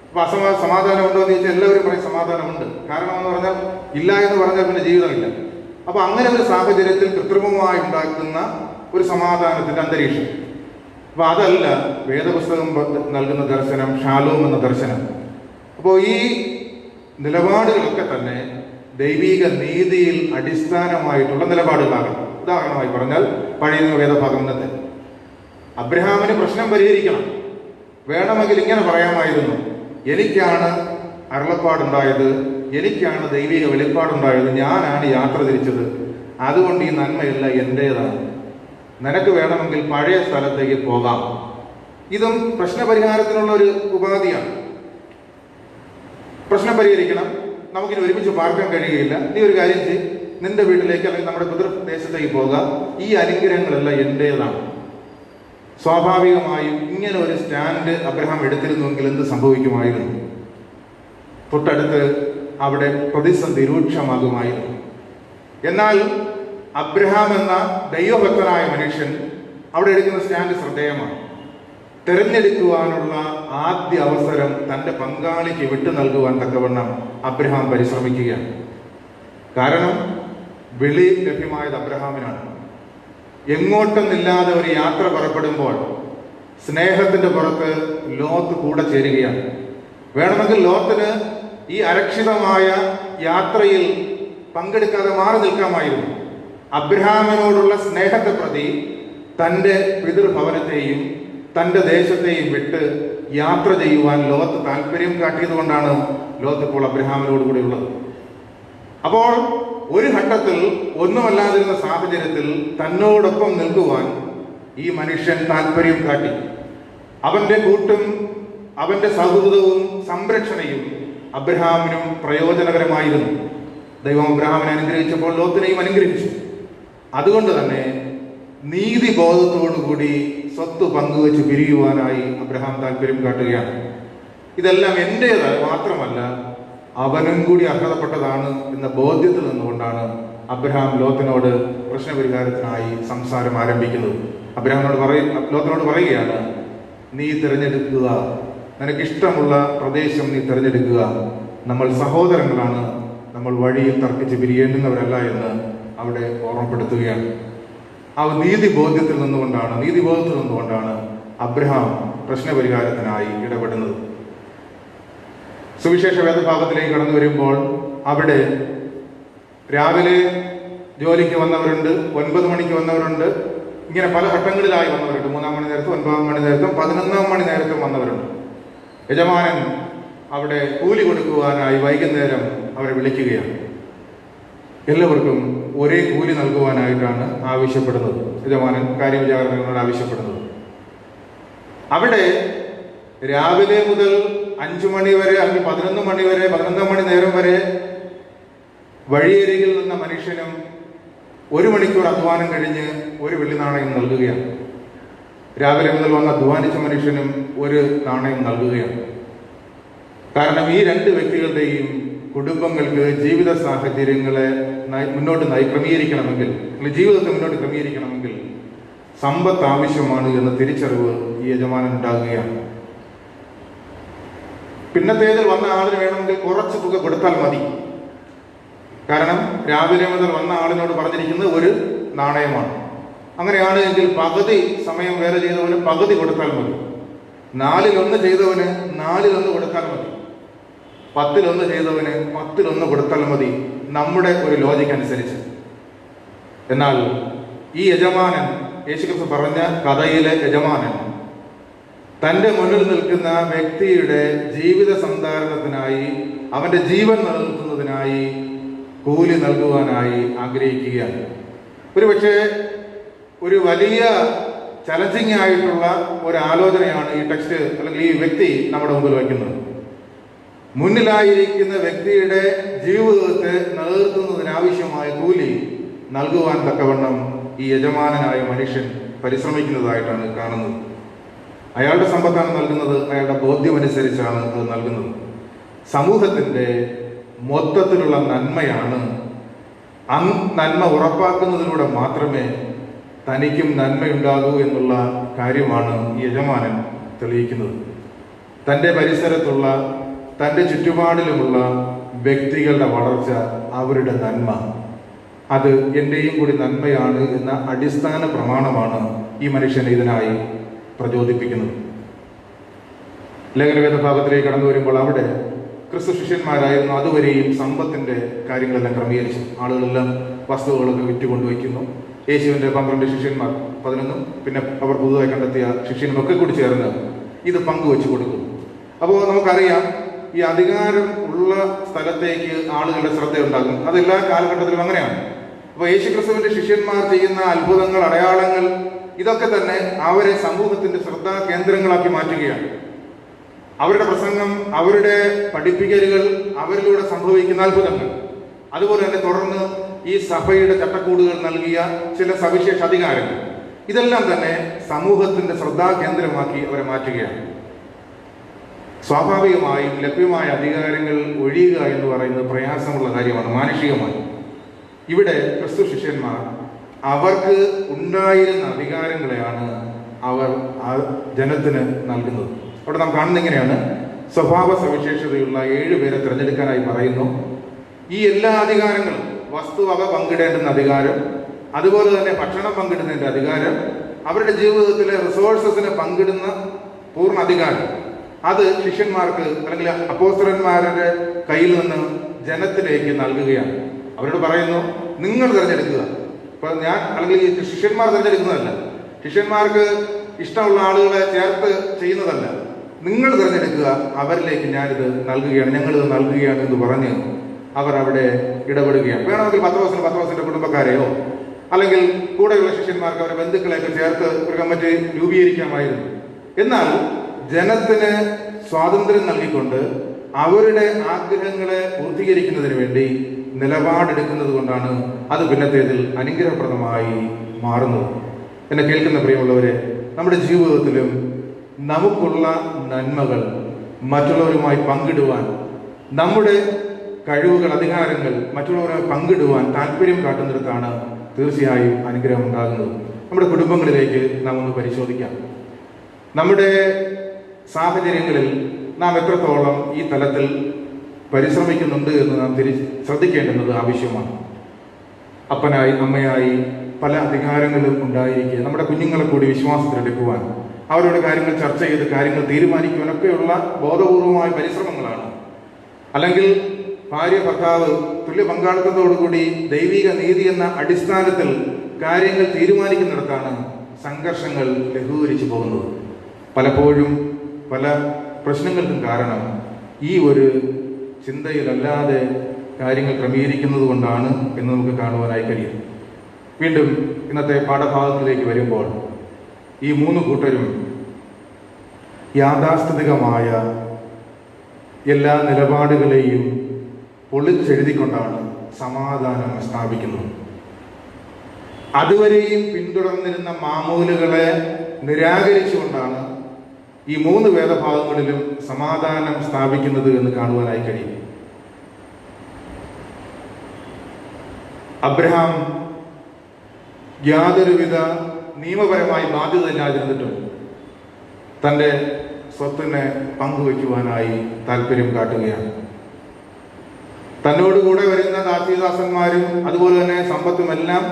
അപ്പൊ സമാധാനം ഉണ്ടോ എന്ന് ചോദിച്ചാൽ എല്ലാവരും പറയും സമാധാനമുണ്ട്. കാരണം എന്ന് പറഞ്ഞാൽ ഇല്ല എന്ന് പറഞ്ഞാൽ പിന്നെ ജീവിതമില്ല. അപ്പൊ അങ്ങനെ ഒരു സാഹചര്യത്തിൽ കൃത്രിമമായി ഉണ്ടാക്കുന്ന ഒരു സമാധാനത്തിന്റെ അന്തരീക്ഷം. അപ്പൊ അതല്ല വേദപുസ്തകം നൽകുന്ന ദർശനം, ഷാലോം എന്ന ദർശനം. അപ്പോൾ ഈ നിലപാടുകളൊക്കെ തന്നെ ദൈവീക നീതിയിൽ അടിസ്ഥാനമായിട്ടുള്ള നിലപാടുകളാകണം. ഉദാഹരണമായി പറഞ്ഞാൽ പഴയ വേദഭാഗം ഇന്നത്തെ അബ്രഹാമിന് പ്രശ്നം പരിഹരിക്കണം. വേണമെങ്കിൽ ഇങ്ങനെ പറയാമായിരുന്നു: എനിക്കാണ് അരുളപ്പാടുണ്ടായത്, എനിക്കാണ് ദൈവിക വെളിപ്പാടുണ്ടായത്, ഞാനാണ് യാത്ര തിരിച്ചത്, അതുകൊണ്ട് ഈ നന്മയല്ല എൻ്റേതാണ്, നിനക്ക് വേണമെങ്കിൽ പഴയ സ്ഥലത്തേക്ക് പോകാം. ഇതും പ്രശ്നപരിഹാരത്തിനുള്ള ഒരു ഉപാധിയാണ്. പ്രശ്നം പരിഹരിക്കണം, നമുക്കിനി ഒരുമിച്ച് പാർക്കാൻ കഴിയുകയില്ല, നീ ഒരു കാര്യം ചെയ്യ്, നിന്റെ വീട്ടിലേക്ക് അല്ലെങ്കിൽ നമ്മുടെ പിതൃദേശത്തേക്ക് പോകുക, ഈ അനുഗ്രഹങ്ങളെല്ലാം എൻ്റേതാണ്. സ്വാഭാവികമായും ഇങ്ങനെ ഒരു സ്റ്റാൻഡ് അബ്രഹാം എടുത്തിരുന്നുവെങ്കിൽ എന്ത് സംഭവിക്കുമായിരുന്നു? തൊട്ടടുത്ത് അവിടെ പ്രതിസന്ധി രൂക്ഷമാകുമായിരുന്നു. എന്നാൽ അബ്രഹാം എന്ന ദൈവഭക്തനായ മനുഷ്യൻ അവിടെ എടുക്കുന്ന സ്റ്റാൻഡ് ശ്രദ്ധേയമാണ്. തിരഞ്ഞെടുക്കുവാനുള്ള ആദ്യ അവസരം തൻ്റെ പങ്കാളിക്ക് വിട്ടു നൽകുവാൻ തക്കവണ്ണം അബ്രഹാം പരിശ്രമിക്കുകയാണ്. കാരണം വിളി ലഭ്യമായത് അബ്രഹാമിനാണ്. എങ്ങോട്ടെന്നില്ലാതെ ഒരു യാത്ര പുറപ്പെടുമ്പോൾ സ്നേഹത്തിന്റെ പുറത്ത് ലോത്ത് കൂടെ ചേരുകയാണ്. വേണമെങ്കിൽ ലോത്തിന് ഈ അരക്ഷിതമായ യാത്രയിൽ പങ്കെടുക്കാതെ മാറി നിൽക്കാമായിരുന്നു. അബ്രഹാമിനോടുള്ള സ്നേഹത്തെ പ്രതി തൻ്റെ പിതൃഭവനത്തെയും തൻ്റെ ദേശത്തെയും വിട്ട് യാത്ര ചെയ്യുവാൻ ലോത്ത് താല്പര്യം കാട്ടിയത് കൊണ്ടാണ് ലോത്ത് ഇപ്പോൾ അബ്രഹാമിനോട് കൂടെ ഉള്ളത്. അപ്പോൾ ഒരു ഘട്ടത്തിൽ ഒന്നുമല്ലാതിരുന്ന സാഹചര്യത്തിൽ തന്നോടൊപ്പം നിൽക്കുവാൻ ഈ മനുഷ്യൻ താല്പര്യം കാട്ടി. അവന്റെ കൂട്ടും അവന്റെ സൗഹൃദവും സംരക്ഷണയും അബ്രഹാമിനും പ്രയോജനകരമായിരുന്നു. ദൈവം അബ്രഹാമിനെ അനുഗ്രഹിച്ചപ്പോൾ ലോത്തിനെയും അനുഗ്രഹിച്ചു. അതുകൊണ്ട് തന്നെ നീതിബോധത്തോടുകൂടി സ്വത്ത് പങ്കുവെച്ച് പിരിയുവാനായി അബ്രഹാം താല്പര്യം കാട്ടുകയാണ്. ഇതെല്ലാം എൻ്റേത് മാത്രമല്ല, അവനും കൂടി അർഹതപ്പെട്ടതാണ് എന്ന ബോധ്യത്തിൽ നിന്നുകൊണ്ടാണ് അബ്രഹാം ലോത്തിനോട് പ്രശ്നപരിഹാരത്തിനായി സംസാരം ആരംഭിക്കുന്നത്. ലോത്തിനോട് പറയുകയാണ്, നീ തിരഞ്ഞെടുക്കുക, നിനക്കിഷ്ടമുള്ള പ്രദേശം നീ തിരഞ്ഞെടുക്കുക, നമ്മൾ സഹോദരങ്ങളാണ്, നമ്മൾ വഴിയിൽ തർക്കിച്ച് പിരിയേണ്ടുന്നവരല്ല എന്ന് അവിടെ ഓർമ്മപ്പെടുത്തുകയാണ്. ആ നീതിബോധത്തിൽ നിന്നുകൊണ്ടാണ് അബ്രഹാം പ്രശ്നപരിഹാരത്തിനായി ഇടപെടുന്നത്. സുവിശേഷ വേദഭാഗത്തിലേക്ക് കടന്നു വരുമ്പോൾ അവിടെ രാവിലെ ജോലിക്ക് വന്നവരുണ്ട്, 9 മണിക്ക് വന്നവരുണ്ട്, ഇങ്ങനെ പല ഘട്ടങ്ങളിലായി വന്നവരുണ്ട്. 3-ാം മണി നേരത്തും 9-ാം മണി നേരത്തും 11-ാം മണി നേരത്തും വന്നവരുണ്ട്. യജമാനൻ അവിടെ കൂലി കൊടുക്കുവാനായി വൈകുന്നേരം അവരെ വിളിക്കുകയാണ്. എല്ലാവർക്കും ഒരേ കൂലി നൽകുവാനായിട്ടാണ് ആവശ്യപ്പെടുന്നത്. യജമാനൻ കാര്യവിചാരണകളോട് ആവശ്യപ്പെടുന്നത്. അവിടെ രാവിലെ മുതൽ 5 മണി വരെ അല്ലെങ്കിൽ 11 മണി വരെ 11-ാം മണി നേരം വരെ വഴിയരികിൽ നിന്ന മനുഷ്യനും 1 മണിക്കൂർ അധ്വാനം കഴിഞ്ഞ് 1 വെള്ളി നാണയം നൽകുകയാണ്. രാവിലെ മുതൽ വന്ന് അധ്വാനിച്ച മനുഷ്യനും 1 നാണയം നൽകുകയാണ്. കാരണം ഈ 2 വ്യക്തികളുടെയും കുടുംബങ്ങൾക്ക് ജീവിത സാഹചര്യങ്ങളെ മുന്നോട്ട് ക്രമീകരിക്കണമെങ്കിൽ, ജീവിതത്തെ മുന്നോട്ട് ക്രമീകരിക്കണമെങ്കിൽ സമ്പത്ത് ആവശ്യമാണ് എന്ന തിരിച്ചറിവ് ഈ യജമാനൻ ഉണ്ടാകുകയാണ്. പിന്നത്തേതിൽ വന്ന ആളിന് വേണമെങ്കിൽ കുറച്ച് തുക കൊടുത്താൽ മതി. കാരണം രാവിലെ മുതൽ വന്ന ആളിനോട് പറഞ്ഞിരിക്കുന്നത് ഒരു നാണയമാണ്. അങ്ങനെയാണ് എങ്കിൽ പകുതി സമയം വേല ചെയ്തവന് പകുതി കൊടുത്താൽ മതി. 4-1 ചെയ്തവന് 4-1 കൊടുത്താൽ മതി. 10-1 ചെയ്തവന് 10-1 കൊടുത്താൽ മതി, നമ്മുടെ ഒരു ലോജിക്ക് അനുസരിച്ച്. എന്നാൽ ഈ യജമാനൻ, യേശുക്രിസ്തു പറഞ്ഞ കഥയിലെ യജമാനൻ, തൻ്റെ മുന്നിൽ നിൽക്കുന്ന വ്യക്തിയുടെ ജീവിത സന്ധാരണത്തിനായി, അവൻ്റെ ജീവൻ നിലനിർത്തുന്നതിനായി കൂലി നൽകുവാനായി ആഗ്രഹിക്കുകയാണ്. ഒരുപക്ഷെ ഒരു വലിയ ചലഞ്ചിങ് ആയിട്ടുള്ള ഒരു ആലോചനയാണ് ഈ ടെക്സ്റ്റ് അല്ലെങ്കിൽ ഈ വ്യക്തി നമ്മുടെ മുമ്പിൽ വയ്ക്കുന്നത്. മുന്നിലായിരിക്കുന്ന വ്യക്തിയുടെ ജീവിതത്തെ നിലനിർത്തുന്നതിനാവശ്യമായ കൂലി നൽകുവാൻ തക്കവണ്ണം ഈ യജമാനനായ മനുഷ്യൻ പരിശ്രമിക്കുന്നതായിട്ടാണ് കാണുന്നത്. അയാളുടെ സമ്പത്താണ് നൽകുന്നത്, അയാളുടെ ബോധ്യമനുസരിച്ചാണ് അത് നൽകുന്നത്. സമൂഹത്തിൻ്റെ മൊത്തത്തിലുള്ള നന്മയാണ്. നന്മ ഉറപ്പാക്കുന്നതിലൂടെ മാത്രമേ തനിക്കും നന്മയുണ്ടാകൂ എന്നുള്ള കാര്യമാണ് ഈ യജമാനൻ തെളിയിക്കുന്നത്. തൻ്റെ പരിസരത്തുള്ള, തൻ്റെ ചുറ്റുപാടിലുമുള്ള വ്യക്തികളുടെ വളർച്ച, അവരുടെ നന്മ, അത് എൻ്റെയും കൂടി നന്മയാണ് എന്ന അടിസ്ഥാന പ്രമാണമാണ് ഈ മനുഷ്യനെ ഇതിനായി പ്രചോദിപ്പിക്കുന്നത്. ലേഖനവേദ ഭാഗത്തിലേക്ക് കടന്നു വരുമ്പോൾ അവിടെ ക്രിസ്തു ശിഷ്യന്മാരായിരുന്നു അതുവരെയും സമ്പത്തിൻ്റെ കാര്യങ്ങളെല്ലാം ക്രമീകരിച്ചു. ആളുകളെല്ലാം വസ്തുക്കളൊക്കെ വിറ്റുകൊണ്ടുവയ്ക്കുന്നു. യേശുവിൻ്റെ 12 ശിഷ്യന്മാർ 11, പിന്നെ അവർ പുതുതായി കണ്ടെത്തിയ ശിഷ്യനുമൊക്കെ കൂടി ചേർന്ന് ഇത് പങ്കുവെച്ചു കൊടുക്കുന്നു. അപ്പോൾ നമുക്കറിയാം, ഈ അധികാരം ഉള്ള സ്ഥലത്തേക്ക് ആളുകളുടെ ശ്രദ്ധയുണ്ടാകും. അതെല്ലാ കാലഘട്ടത്തിലും അങ്ങനെയാണ്. അപ്പോൾ യേശുക്രിസ്തുവിൻ്റെ ശിഷ്യന്മാർ ചെയ്യുന്ന അത്ഭുതങ്ങൾ, അടയാളങ്ങൾ, ഇതൊക്കെ തന്നെ അവരെ സമൂഹത്തിൻ്റെ ശ്രദ്ധാ കേന്ദ്രങ്ങളാക്കി മാറ്റുകയാണ്. അവരുടെ പ്രസംഗം, അവരുടെ പഠിപ്പിക്കലുകൾ, അവരിലൂടെ സംഭവിക്കുന്ന അത്ഭുതങ്ങൾ, അതുപോലെ തന്നെ തുടർന്ന് ഈ സഭയുടെ ചട്ടക്കൂടുകൾ നൽകിയ ചില സവിശേഷ അധികാരങ്ങൾ, ഇതെല്ലാം തന്നെ സമൂഹത്തിന്റെ ശ്രദ്ധാകേന്ദ്രമാക്കി അവരെ മാറ്റുകയാണ്. സ്വാഭാവികമായും ലഭ്യമായ അധികാരങ്ങൾ ഒഴിയുക എന്ന് പറയുന്നത് പ്രയാസമുള്ള കാര്യമാണ് മാനുഷികമായി. ഇവിടെ ക്രിസ്തു ശിഷ്യന്മാർ അവർക്ക് ഉണ്ടായിരുന്ന അധികാരങ്ങളെയാണ് അവർ ജനത്തിന് നൽകുന്നത്. അവിടെ നാം കാണുന്ന ഇങ്ങനെയാണ്: സ്വഭാവ സവിശേഷതയുള്ള 7 പേരെ തിരഞ്ഞെടുക്കാനായി പറയുന്നു. ഈ എല്ലാ അധികാരങ്ങളും, വസ്തുവക പങ്കിടേണ്ടുന്ന അധികാരം, അതുപോലെ തന്നെ ഭക്ഷണം പങ്കിടുന്നതിൻ്റെ അധികാരം, അവരുടെ ജീവിതത്തിലെ റിസോഴ്സസിനെ പങ്കിടുന്ന പൂർണ്ണ അധികാരം, അത് ശിഷ്യന്മാർക്ക് അല്ലെങ്കിൽ അപ്പോസ്തലന്മാരുടെ കയ്യിൽ നിന്ന് ജനത്തിലേക്ക് നൽകുകയാണ്. അവരോട് പറയുന്നു, നിങ്ങൾ തിരഞ്ഞെടുക്കുക. ഇപ്പൊ ഞാൻ അല്ലെങ്കിൽ ശിഷ്യന്മാർ തിരഞ്ഞെടുക്കുന്നതല്ല, ശിഷ്യന്മാർക്ക് ഇഷ്ടമുള്ള ആളുകളെ ചേർത്ത് ചെയ്യുന്നതല്ല, നിങ്ങൾ തിരഞ്ഞെടുക്കുക, അവരിലേക്ക് ഞാനിത് നൽകുകയാണ്, ഞങ്ങളിത് നൽകുകയാണ് എന്ന് പറഞ്ഞ് അവർ അവിടെ ഇടപെടുകയാണ്. വേണമെങ്കിൽ പത്രോസിന്റെ കുടുംബക്കാരെയോ അല്ലെങ്കിൽ കൂടെയുള്ള ശിഷ്യന്മാർക്ക് അവരുടെ ബന്ധുക്കളെയൊക്കെ ചേർത്ത് ഒരു കമ്മിറ്റി രൂപീകരിക്കാമായിരുന്നു. എന്നാൽ ജനത്തിന് സ്വാതന്ത്ര്യം നൽകിക്കൊണ്ട് അവരുടെ ആഗ്രഹങ്ങളെ പൂർത്തീകരിക്കുന്നതിന് വേണ്ടി നിലപാടെടുക്കുന്നത് കൊണ്ടാണ് അത് പിന്നത്തേതിൽ അനുഗ്രഹപ്രദമായി മാറുന്നത്. എന്നെ കേൾക്കുന്ന പ്രിയമുള്ളവരെ, നമ്മുടെ ജീവിതത്തിലും നമുക്കുള്ള നന്മകൾ മറ്റുള്ളവരുമായി പങ്കിടുവാൻ, നമ്മുടെ കഴിവുകൾ, അധികാരങ്ങൾ മറ്റുള്ളവരുമായി പങ്കിടുവാൻ താല്പര്യം കാട്ടുന്നിടത്താണ് തീർച്ചയായും അനുഗ്രഹം ഉണ്ടാകുന്നത്. നമ്മുടെ കുടുംബങ്ങളിലേക്ക് നാം ഒന്ന് പരിശോധിക്കാം. നമ്മുടെ സാഹചര്യങ്ങളിൽ നാം എത്രത്തോളം ഈ തലത്തിൽ പരിശ്രമിക്കുന്നുണ്ട് എന്ന് നാം ശ്രദ്ധിക്കേണ്ടുന്നത് ആവശ്യമാണ്. അപ്പനായി അമ്മയായി പല അധികാരങ്ങളും ഉണ്ടായിരിക്കുക, നമ്മുടെ കുഞ്ഞുങ്ങളെ കൂടി വിശ്വാസത്തിലെടുക്കുവാൻ, അവരുടെ കാര്യങ്ങൾ ചർച്ച ചെയ്ത് കാര്യങ്ങൾ തീരുമാനിക്കുവാനൊക്കെയുള്ള ബോധപൂർവമായ പരിശ്രമങ്ങളാണ്. അല്ലെങ്കിൽ ഭാര്യ ഭർത്താവ് തുല്യ പങ്കാളിത്തത്തോടുകൂടി ദൈവിക നീതി എന്ന അടിസ്ഥാനത്തിൽ കാര്യങ്ങൾ തീരുമാനിക്കുന്നിടത്താണ് സംഘർഷങ്ങൾ ലഘൂകരിച്ചു പോകുന്നത്. പലപ്പോഴും പല പ്രശ്നങ്ങൾക്കും കാരണം ഈ ഒരു ചിന്തയിലല്ലാതെ കാര്യങ്ങൾ ക്രമീകരിക്കുന്നത് കൊണ്ടാണ് എന്ന് നമുക്ക് കാണുവാനായി കഴിയും. വീണ്ടും ഇന്നത്തെ പാഠഭാഗങ്ങളിലേക്ക് വരുമ്പോൾ ഈ 3 കൂട്ടരും യാഥാസ്ഥിതികമായ എല്ലാ നിലപാടുകളെയും പൊളിച്ചെഴുതിക്കൊണ്ടാണ് സമാധാനം സ്ഥാപിക്കുന്നത്. അതുവരെയും പിന്തുടർന്നിരുന്ന മാമൂലുകളെ നിരാകരിച്ചുകൊണ്ടാണ് ഈ 3 വേദഭാഗങ്ങളിലും സമാധാനം സ്ഥാപിക്കുന്നത് എന്ന് കാണുവാനായി കഴിയും. അബ്രഹാം യാതൊരുവിധ നിയമപരമായി ബാധ്യതയില്ലാതിരുന്നിട്ടും തൻ്റെ സ്വത്തിനെ പങ്കുവയ്ക്കുവാനായി താല്പര്യം കാട്ടുകയാണ്. തന്നോടുകൂടെ വരുന്ന ദാസീദാസന്മാരും അതുപോലെ തന്നെ സമ്പത്തുമെല്ലാം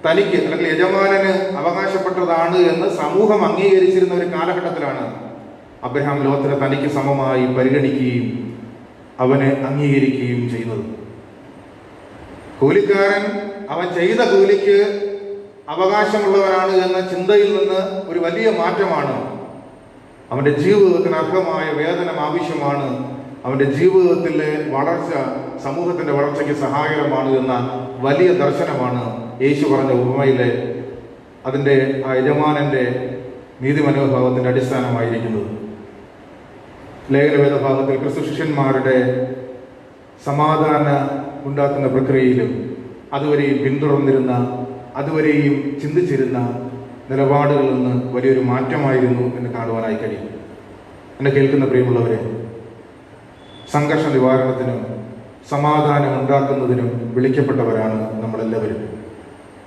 തനിക്ക് അല്ലെങ്കിൽ യജമാനന് അവകാശപ്പെട്ടതാണ് എന്ന് സമൂഹം അംഗീകരിച്ചിരുന്ന ഒരു കാലഘട്ടത്തിലാണ് അബ്രഹാം ലോത്തിനെ തനിക്ക് സമമായി പരിഗണിക്കുകയും അവനെ അംഗീകരിക്കുകയും ചെയ്യുന്നത്. കൂലിക്കാരൻ അവൻ ചെയ്ത കൂലിക്ക് അവകാശമുള്ളവരാണ് എന്ന ചിന്തയിൽ നിന്ന് ഒരു വലിയ മാറ്റമാണ്. അവൻ്റെ ജീവിതത്തിന് അർഹമായ വേതനം ആവശ്യമാണ്, അവൻ്റെ ജീവിതത്തിലെ വളർച്ച സമൂഹത്തിൻ്റെ വളർച്ചയ്ക്ക് സഹായകരമാണ് എന്ന വലിയ ദർശനമാണ് യേശു പറഞ്ഞ ഉപമയിലെ അതിൻ്റെ ആ യജമാനൻ്റെ നീതി മനോഭാവത്തിൻ്റെ അടിസ്ഥാനമായിരിക്കുന്നത്. ലേഖനവേദഭാഗത്തിൽ ക്രിസ്തു ശിഷ്യന്മാരുടെ സമാധാന ഉണ്ടാക്കുന്ന പ്രക്രിയയിലും അതുവരെയും പിന്തുടർന്നിരുന്ന അതുവരെയും ചിന്തിച്ചിരുന്ന നിലപാടുകളിൽ നിന്ന് വലിയൊരു മാറ്റമായിരുന്നു എന്ന് കാണുവാനായി കഴിയും. എന്നെ കേൾക്കുന്ന പ്രിയമുള്ളവരെ, സംഘർഷ നിവാരണത്തിനും സമാധാനം ഉണ്ടാക്കുന്നതിനും വിളിക്കപ്പെട്ടവരാണ് നമ്മളെല്ലാവരും.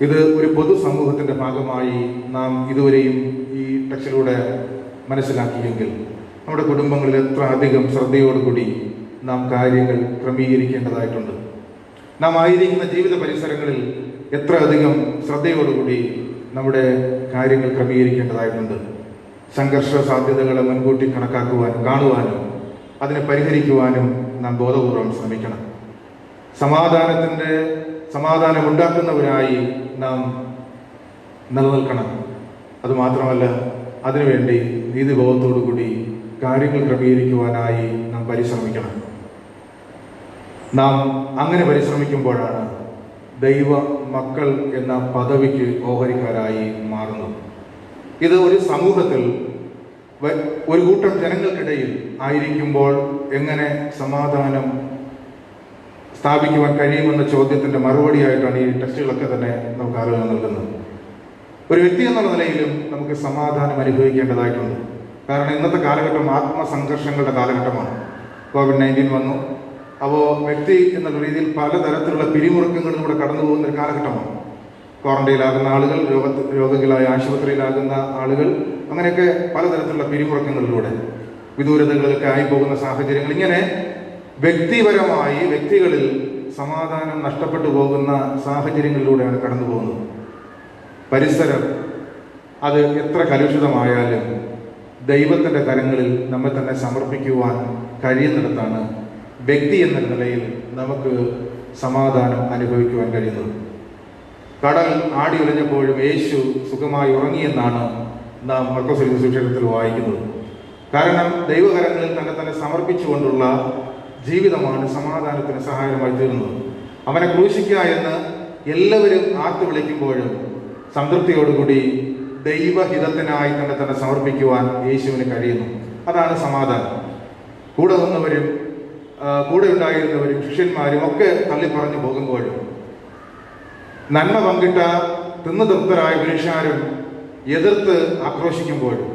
ഇത് ഒരു പൊതുസമൂഹത്തിൻ്റെ ഭാഗമായി നാം ഇതുവരെയും ഈ ടെക്സ്റ്റിലൂടെ മനസ്സിലാക്കിയെങ്കിൽ നമ്മുടെ കുടുംബങ്ങളിൽ എത്ര അധികം ശ്രദ്ധയോടുകൂടി നാം കാര്യങ്ങൾ ക്രമീകരിക്കേണ്ടതായിട്ടുണ്ട്. നാം ആയിരിക്കുന്ന ജീവിത പരിസരങ്ങളിൽ എത്ര അധികം ശ്രദ്ധയോടുകൂടി നമ്മുടെ കാര്യങ്ങൾ ക്രമീകരിക്കേണ്ടതായിട്ടുണ്ട്. സംഘർഷ സാധ്യതകളെ മുൻകൂട്ടി കാണുവാനും അതിനെ പരിഹരിക്കുവാനും നാം ബോധപൂർവം ശ്രമിക്കണം. സമാധാനമുണ്ടാക്കുന്നവരായി നാം നിലനിൽക്കണം. അതുമാത്രമല്ല, അതിനുവേണ്ടി നീതിബോധത്തോടു കൂടി കാര്യങ്ങൾ ക്രമീകരിക്കുവാനായി നാം പരിശ്രമിക്കണം. നാം അങ്ങനെ പരിശ്രമിക്കുമ്പോഴാണ് ദൈവ മക്കൾ എന്ന പദവിക്ക് ഓഹരിക്കാരായി മാറുന്നത്. ഇത് ഒരു സമൂഹത്തിൽ ഒരു കൂട്ടം ജനങ്ങൾക്കിടയിൽ ആയിരിക്കുമ്പോൾ എങ്ങനെ സമാധാനം സ്ഥാപിക്കുവാൻ കഴിയുമെന്ന ചോദ്യത്തിൻ്റെ മറുപടിയായിട്ടാണ് ഈ ടെസ്റ്റുകളൊക്കെ തന്നെ നമുക്ക് ആലോചന നൽകുന്നത്. ഒരു വ്യക്തി എന്നുള്ള നിലയിലും നമുക്ക് സമാധാനം അനുഭവിക്കേണ്ടതായിട്ടുണ്ട്. കാരണം ഇന്നത്തെ കാലഘട്ടം ആത്മസംഘർഷങ്ങളുടെ കാലഘട്ടമാണ്. COVID-19 വന്നു. അപ്പോൾ വ്യക്തി എന്നുള്ള രീതിയിൽ പലതരത്തിലുള്ള പിരിമുറുക്കങ്ങളിലൂടെ കടന്നു പോകുന്ന ഒരു കാലഘട്ടമാണ്. ക്വാറന്റൈനിലാകുന്ന ആളുകൾ, രോഗികളായ ആശുപത്രിയിലാകുന്ന ആളുകൾ, അങ്ങനെയൊക്കെ പലതരത്തിലുള്ള പിരിമുറുക്കങ്ങളിലൂടെ വിദൂരതകളിലൊക്കെ ആയി പോകുന്ന സാഹചര്യങ്ങൾ. ഇങ്ങനെ വ്യക്തിപരമായി വ്യക്തികളിൽ സമാധാനം നഷ്ടപ്പെട്ടു പോകുന്ന സാഹചര്യങ്ങളിലൂടെയാണ് കടന്നു പോകുന്നത്. പരിസരം അത് എത്ര കലുഷിതമായാലും ദൈവത്തിൻ്റെ കരങ്ങളിൽ നമ്മെ തന്നെ സമർപ്പിക്കുവാൻ കഴിയുന്നിടത്താണ് വ്യക്തി എന്ന നിലയിൽ നമുക്ക് സമാധാനം അനുഭവിക്കുവാൻ കഴിയുന്നത്. കടൽ ആടി ഉലഞ്ഞപ്പോഴും യേശു സുഖമായി ഉറങ്ങിയെന്നാണ് നാം മർക്കോസ് എഴുതിയ സുവിശേഷത്തിൽ വായിക്കുന്നത്. കാരണം ദൈവകരങ്ങളിൽ തന്നെ സമർപ്പിച്ചുകൊണ്ടുള്ള ജീവിതമാണ് സമാധാനത്തിന് സഹായകമായി തീർന്നത്. അവനെ ക്രൂശിക്കുക എന്ന് എല്ലാവരും ആർത്തു വിളിക്കുമ്പോഴും സംതൃപ്തിയോടുകൂടി ദൈവഹിതത്തിനായി തന്നെ സമർപ്പിക്കുവാൻ യേശുവിന് കഴിയുന്നു. അതാണ് സമാധാനം. കൂടെ നിന്നവരും കൂടെ ഉണ്ടായിരുന്നവരും ശിഷ്യന്മാരും ഒക്കെ തള്ളിപ്പറഞ്ഞു പോകുമ്പോഴും നന്മ പങ്കിട്ട തിന്നു തൃപ്തരായ പുരുഷാരും എതിർത്ത് ആക്രോശിക്കുമ്പോഴും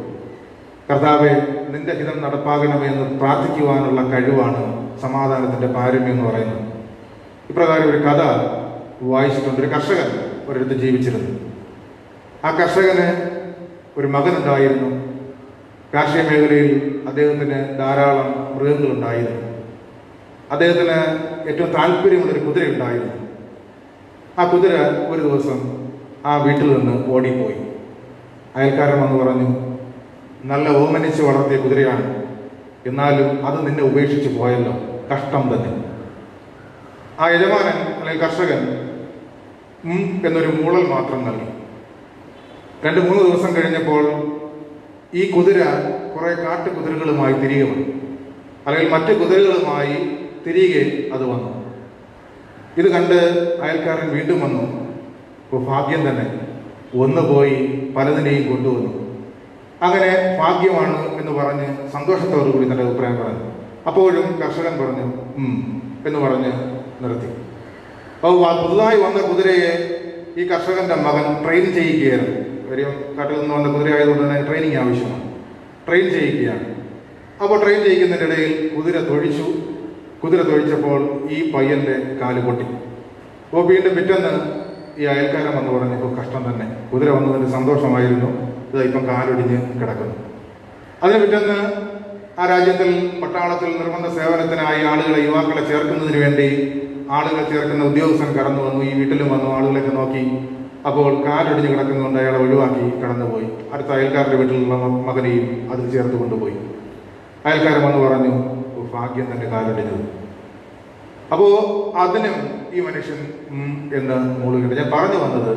കർത്താവേ, നിന്റെ ഹിതം നടപ്പാകണമെന്ന് പ്രാർത്ഥിക്കുവാനുള്ള കഴിവാണ് സമാധാനത്തിൻ്റെ പാരമ്യം എന്ന് പറയുന്നത്. ഇപ്രകാരം ഒരു കഥ വായിച്ചിട്ടുണ്ട്. ഒരു കർഷകൻ ഒരിടത്ത് ജീവിച്ചിരുന്നു. ആ കർഷകന് ഒരു മകനുണ്ടായിരുന്നു. കാർഷിക മേഖലയിൽ അദ്ദേഹത്തിന് ധാരാളം മൃഗങ്ങളുണ്ടായിരുന്നു. അദ്ദേഹത്തിന് ഏറ്റവും താല്പര്യമുള്ളൊരു കുതിരയുണ്ടായിരുന്നു. ആ കുതിര ഒരു ദിവസം ആ വീട്ടിൽ നിന്ന് ഓടിപ്പോയി. അയൽക്കാരൻ വന്ന് പറഞ്ഞു, നല്ല ഓമനിച്ച് വളർത്തിയ കുതിരയാണ്, എന്നാലും അത് നിന്നെ ഉപേക്ഷിച്ച് പോയല്ലോ, കഷ്ടം തന്നെ. ആ യജമാനൻ അല്ലെങ്കിൽ കർഷകൻ എന്നൊരു മൂളൽ മാത്രം നൽകി. 2-3 ദിവസം കഴിഞ്ഞപ്പോൾ ഈ കുതിര കുറെ കാട്ടുകുതിരകളുമായി തിരികെ വന്നു, അല്ലെങ്കിൽ മറ്റു കുതിരകളുമായി തിരികെ അത് വന്നു. ഇത് കണ്ട് അയൽക്കാരൻ വീണ്ടും വന്നു. ഇപ്പോൾ ഭാഗ്യം തന്നെ, ഒന്ന് പോയി പലതിനെയും കൊണ്ടുവന്നു. അങ്ങനെ ഭാഗ്യമാണ് എന്ന് പറഞ്ഞ് സന്തോഷത്തോടു കൂടി തൻ്റെ അഭിപ്രായം പറഞ്ഞു. അപ്പോഴും കർഷകൻ പറഞ്ഞു എന്ന് പറഞ്ഞ് നിർത്തി. അപ്പോൾ പുതുതായി വന്ന കുതിരയെ ഈ കർഷകന്റെ മകൻ ട്രെയിൻ ചെയ്യിക്കുകയായിരുന്നു. ഒരു കാട്ടിൽ നിന്ന് വന്ന കുതിര ആയതുകൊണ്ട് തന്നെ ട്രെയിനിങ് ആവശ്യമാണ്. ട്രെയിൻ ചെയ്യിക്കുകയാണ്. അപ്പോൾ ട്രെയിൻ ചെയ്യിക്കുന്നതിൻ്റെ ഇടയിൽ കുതിര തൊഴിച്ചപ്പോൾ ഈ പയ്യൻ്റെ കാല് പൊട്ടി. അപ്പോൾ വീണ്ടും പിറ്റേന്ന് ഈ അയൽക്കാരൻ വന്ന് പറഞ്ഞു, ഇപ്പോൾ കഷ്ടം തന്നെ, കുതിര വന്നതിന് സന്തോഷമായിരുന്നു, ഇത് ഇപ്പം കാലൊടിഞ്ഞ് കിടക്കുന്നു. അതിന് പിറ്റേന്ന് ആ രാജ്യത്തിൽ പട്ടാളത്തിൽ നിർബന്ധ സേവനത്തിനായി ആളുകളെ, യുവാക്കളെ ചേർക്കുന്നതിന് വേണ്ടി ആളുകളെ ചേർക്കുന്ന ഉദ്യോഗസ്ഥൻ കടന്നു വന്നു. ഈ വീട്ടിലും വന്നു, ആളുകളൊക്കെ നോക്കി. അപ്പോൾ കാലൊടിഞ്ഞ് കിടക്കുന്നതുകൊണ്ട് അയാളെ ഒഴിവാക്കി കടന്നുപോയി. അടുത്ത അയൽക്കാരുടെ വീട്ടിലുള്ള മകനെയും അതിൽ ചേർത്ത് കൊണ്ടുപോയി. അയൽക്കാരൻ വന്ന് പറഞ്ഞു, ഭാഗ്യം തൻ്റെ കാലൊടിഞ്ഞത്. അപ്പോൾ അതിനും ഈ മനുഷ്യൻ എന്ന് മൂളുകയുണ്ട്. ഞാൻ പറഞ്ഞു വന്നത്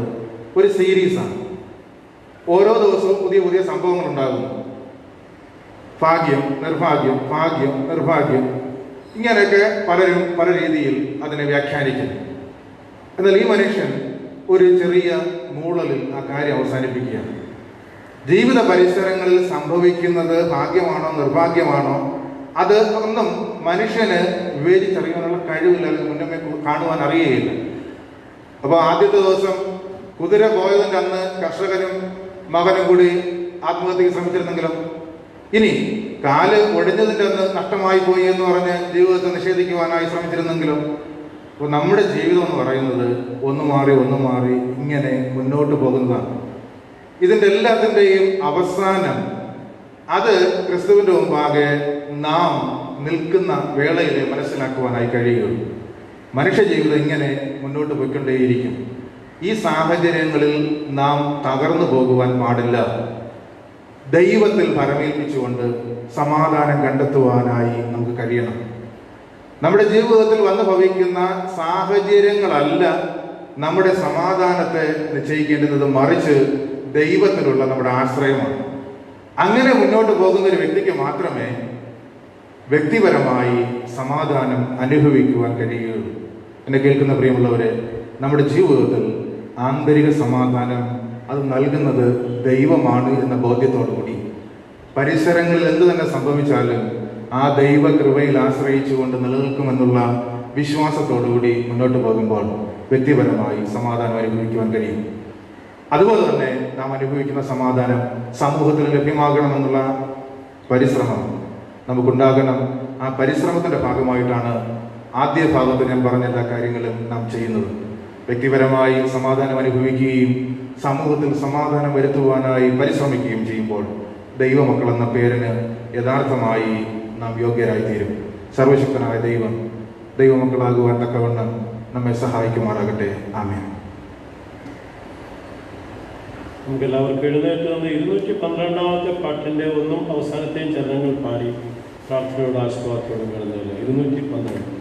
ഒരു സീരീസാണ്. ഓരോ ദിവസവും പുതിയ പുതിയ സംഭവങ്ങൾ ഉണ്ടാകുന്നു. ഭാഗ്യം, നിർഭാഗ്യം, ഭാഗ്യം, നിർഭാഗ്യം, ഇങ്ങനെയൊക്കെ പലരും പല രീതിയിൽ അതിനെ വ്യാഖ്യാനിക്കുന്നു. എന്നാൽ ഈ മനുഷ്യൻ ഒരു ചെറിയ മൂളലിൽ ആ കാര്യം അവസാനിപ്പിക്കുകയാണ്. ജീവിത പരിസരങ്ങളിൽ സംഭവിക്കുന്നത് ഭാഗ്യമാണോ നിർഭാഗ്യമാണോ അത് ഒന്നും മനുഷ്യന് വിവേചിച്ചറിയാനുള്ള കഴിവില്ല, അല്ലെങ്കിൽ മുന്നമേ കാണുവാൻ അറിയുകയില്ല. അപ്പോൾ ആദ്യത്തെ ദിവസം കുതിര പോയതിൻ്റെ അന്ന് കർഷകനും മകനും കൂടി ആത്മഹത്യക്ക് ശ്രമിച്ചിരുന്നെങ്കിലും, ഇനി കാല് ഒടിഞ്ഞതിൻ്റെ അന്ന് നഷ്ടമായി പോയി എന്ന് പറഞ്ഞ് ജീവിതത്തെ നിഷേധിക്കുവാനായി ശ്രമിച്ചിരുന്നെങ്കിലും, അപ്പോൾ നമ്മുടെ ജീവിതം എന്ന് പറയുന്നത് ഒന്ന് മാറി ഇങ്ങനെ മുന്നോട്ട് പോകുന്നതാണ്. ഇതിൻ്റെ എല്ലാത്തിൻ്റെയും അവസാനം അത് ക്രിസ്തുവിൻ്റെ മുമ്പാകെ നാം നിൽക്കുന്ന വേളയിലെ മനസ്സിലാക്കുവാനായി കഴിയുകയുള്ളൂ. മനുഷ്യ ജീവിതം ഇങ്ങനെ മുന്നോട്ട് പോയിക്കൊണ്ടേയിരിക്കും. ഈ സാഹചര്യങ്ങളിൽ നാം തകർന്നു പോകുവാൻ പാടില്ല. ദൈവത്തിൽ പരമേൽപ്പിച്ചുകൊണ്ട് സമാധാനം കണ്ടെത്തുവാനായി നമുക്ക് കഴിയണം. നമ്മുടെ ജീവിതത്തിൽ വന്നു ഭവിക്കുന്ന സാഹചര്യങ്ങളല്ല നമ്മുടെ സമാധാനത്തെ നിശ്ചയിക്കേണ്ടുന്നത്, മറിച്ച് ദൈവത്തിലുള്ള നമ്മുടെ ആശ്രയമാണ്. അങ്ങനെ മുന്നോട്ട് പോകുന്ന ഒരു വ്യക്തിക്ക് മാത്രമേ വ്യക്തിപരമായി സമാധാനം അനുഭവിക്കുവാൻ കഴിയുകയുള്ളൂ. എന്നെ കേൾക്കുന്ന പ്രിയമുള്ളവരെ, നമ്മുടെ ജീവിതത്തിൽ ആന്തരിക സമാധാനം അത് നൽകുന്നത് ദൈവമാണ് എന്ന ബോധ്യത്തോടുകൂടി പരിസരങ്ങളിൽ എന്ത് തന്നെ സംഭവിച്ചാലും ആ ദൈവ കൃപയിൽ ആശ്രയിച്ചുകൊണ്ട് നിലനിൽക്കുമെന്നുള്ള വിശ്വാസത്തോടുകൂടി മുന്നോട്ട് പോകുമ്പോൾ വ്യക്തിപരമായി സമാധാനം അനുഭവിക്കുവാൻ കഴിയും. അതുപോലെ തന്നെ നാം അനുഭവിക്കുന്ന സമാധാനം സമൂഹത്തിൽ ലഭ്യമാകണമെന്നുള്ള പരിശ്രമം നമുക്കുണ്ടാകണം. ആ പരിശ്രമത്തിൻ്റെ ഭാഗമായിട്ടാണ് ആദ്യ ഭാഗത്ത് ഞാൻ പറഞ്ഞ എല്ലാ കാര്യങ്ങളും നാം ചെയ്യുന്നത്. വ്യക്തിപരമായി സമാധാനം അനുഭവിക്കുകയും സമൂഹത്തിൽ സമാധാനം വരുത്തുവാനായി പരിശ്രമിക്കുകയും ചെയ്യുമ്പോൾ ദൈവമക്കൾ എന്ന പേരിന് യഥാർത്ഥമായി നാം യോഗ്യരായിത്തീരും. സർവശക്തനായ ദൈവം ദൈവമക്കളാകുവാൻ തക്കവണ്ണം നമ്മെ സഹായിക്കുമാറാകട്ടെ. ആമേൻ. നമുക്ക് എല്ലാവർക്കും എഴുന്നേറ്റ് നിന്ന് 212 പാട്ടിൻ്റെ ഒന്നും അവസാനത്തെയും ചരണങ്ങൾ പാടി പ്രാർത്ഥനയോട് ആശീർവാദത്തോടും കിടന്നില്ല. 212.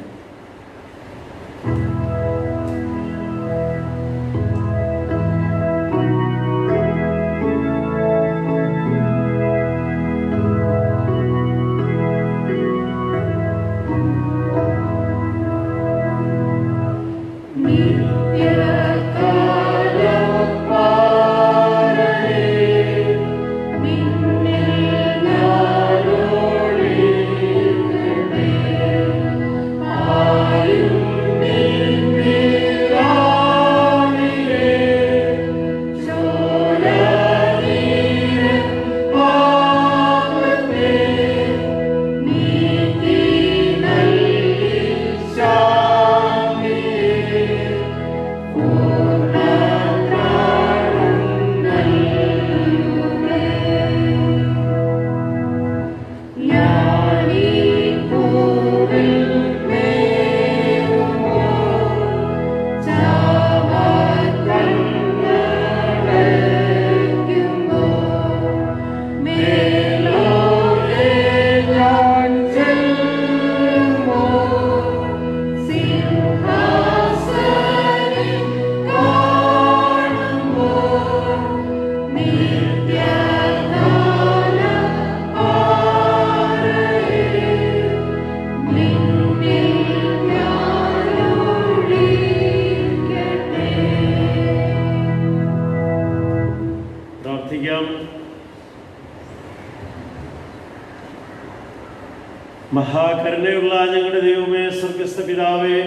മഹാകരുണയുള്ള ഞങ്ങളുടെ ദൈവമേ, സ്വർഗസ്ഥ പിതാവേ,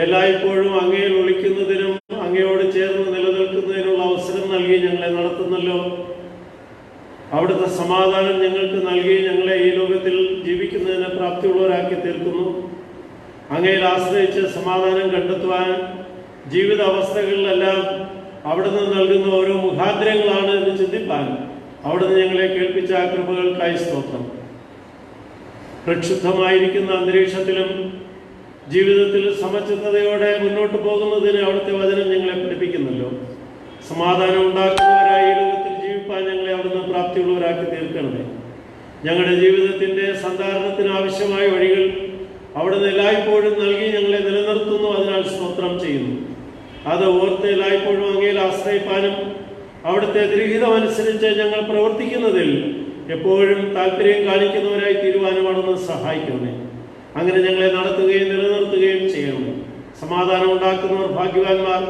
എല്ലായ്പ്പോഴും അങ്ങയിൽ ഒളിക്കുന്നതിനും അങ്ങയോട് ചേർന്ന് നിലനിൽക്കുന്നതിനുള്ള അവസരം നൽകി ഞങ്ങളെ നടത്തുന്നല്ലോ. അവിടുത്തെ സമാധാനം ഞങ്ങൾക്ക് നൽകി ഞങ്ങളെ ഈ ലോകത്തിൽ ജീവിക്കുന്നതിന് പ്രാപ്തിയുള്ളവരാക്കി തീർക്കുന്നു. അങ്ങയിൽ ആശ്രയിച്ച് സമാധാനം കണ്ടെത്തുവാൻ ജീവിത അവസ്ഥകളിലെല്ലാം അവിടുന്ന് നൽകുന്ന ഓരോ മുഖാന്തരങ്ങളാണ് എന്ന് ചിന്തിപ്പാൻ അവിടുന്ന് ഞങ്ങളെ കേൾപ്പിച്ച കൃപകൾക്കായി സ്തോത്രം. പ്രക്ഷുബ്ധമായിരിക്കുന്ന അന്തരീക്ഷത്തിലും ജീവിതത്തിൽ സമചിത്തതയോടെ മുന്നോട്ട് പോകുന്നതിന് അവിടുത്തെ വചനം ഞങ്ങളെ പഠിപ്പിക്കുന്നല്ലോ. സമാധാനം ഉണ്ടാക്കുന്നവരായി ഈ ലോകത്തിൽ ജീവിപ്പാൻ ഞങ്ങളെ അവിടുന്ന് പ്രാപ്തിയുള്ളവരാക്കി തീർക്കണമേ. ഞങ്ങളുടെ ജീവിതത്തിൻ്റെ സന്ധാരണത്തിന് ആവശ്യമായ വഴികൾ അവിടുന്ന് എല്ലായ്പ്പോഴും നൽകി ഞങ്ങളെ നിലനിർത്തുന്നു. അതിനാൽ സ്തോത്രം ചെയ്യുന്നു. അത് ഓർത്ത് എല്ലായ്പ്പോഴും അങ്ങയിൽ ആശ്രയിപ്പാനും അവിടുത്തെ ദൃഹിതമനുസരിച്ച് ഞങ്ങൾ പ്രവർത്തിക്കുന്നതിൽ എപ്പോഴും താല്പര്യം കാണിക്കുന്നവരായി തീരുവാനും അവിടുന്ന് സഹായിക്കണമേ. അങ്ങനെ ഞങ്ങളെ നടത്തുകയും നിലനിർത്തുകയും ചെയ്യണം. സമാധാനം ഉണ്ടാക്കുന്നവർ ഭാഗ്യവാന്മാർ,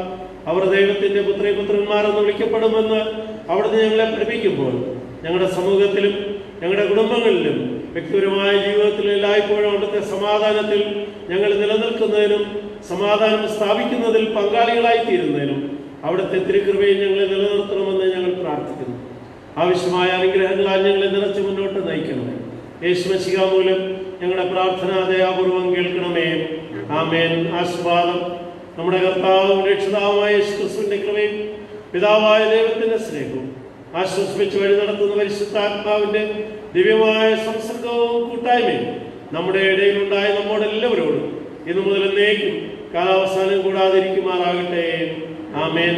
അവർ ദൈവത്തിൻ്റെ പുത്രന്മാരെന്ന് വിളിക്കപ്പെടുമെന്ന് അവിടുന്ന് ഞങ്ങളെ പഠിപ്പിക്കുമ്പോൾ ഞങ്ങളുടെ സമൂഹത്തിലും ഞങ്ങളുടെ കുടുംബങ്ങളിലും വ്യക്തിപരമായ ജീവിതത്തിൽ എല്ലായ്പ്പോഴും അവിടുത്തെ സമാധാനത്തിൽ ഞങ്ങൾ നിലനിൽക്കുന്നതിനും സമാധാനം സ്ഥാപിക്കുന്നതിൽ പങ്കാളികളായി തീരുന്നതിനും അവിടുത്തെ തിരുകൃപയിൽ ഞങ്ങളെ നിലനിർത്തണമെന്ന് ഞങ്ങൾ പ്രാർത്ഥിക്കുന്നു. ആവശ്യമായ അനുഗ്രഹങ്ങളാൽ ഞങ്ങളെ നിറച്ച് മുന്നോട്ട് നയിക്കണമേ. യേശുമശിഹ മൂലം ഞങ്ങളുടെ പ്രാർത്ഥന ദയാപൂർവം കേൾക്കണമേ. ആമേൻ. ആശീർവാദം നമ്മുടെ കർത്താവും രക്ഷിതാവുമായ യേശുക്രിസ്തുവിന്റെ കൃപയും പിതാവായ ദൈവത്തിന്റെ സ്നേഹവും ആശ്വസിപ്പിച്ച് വഴി നടത്തുന്ന പരിശുദ്ധാത്മാവിന്റെ ദിവ്യമായ സംസർഗവും കൂട്ടായ്മയും നമ്മുടെ ഇടയിലുണ്ടായ നമ്മോടെല്ലാവരോടും ഇന്നു മുതൽ എന്നേക്കും കാലാവസാനം കൂടാതിരിക്കുമാറാകട്ടെ. ആമേൻ.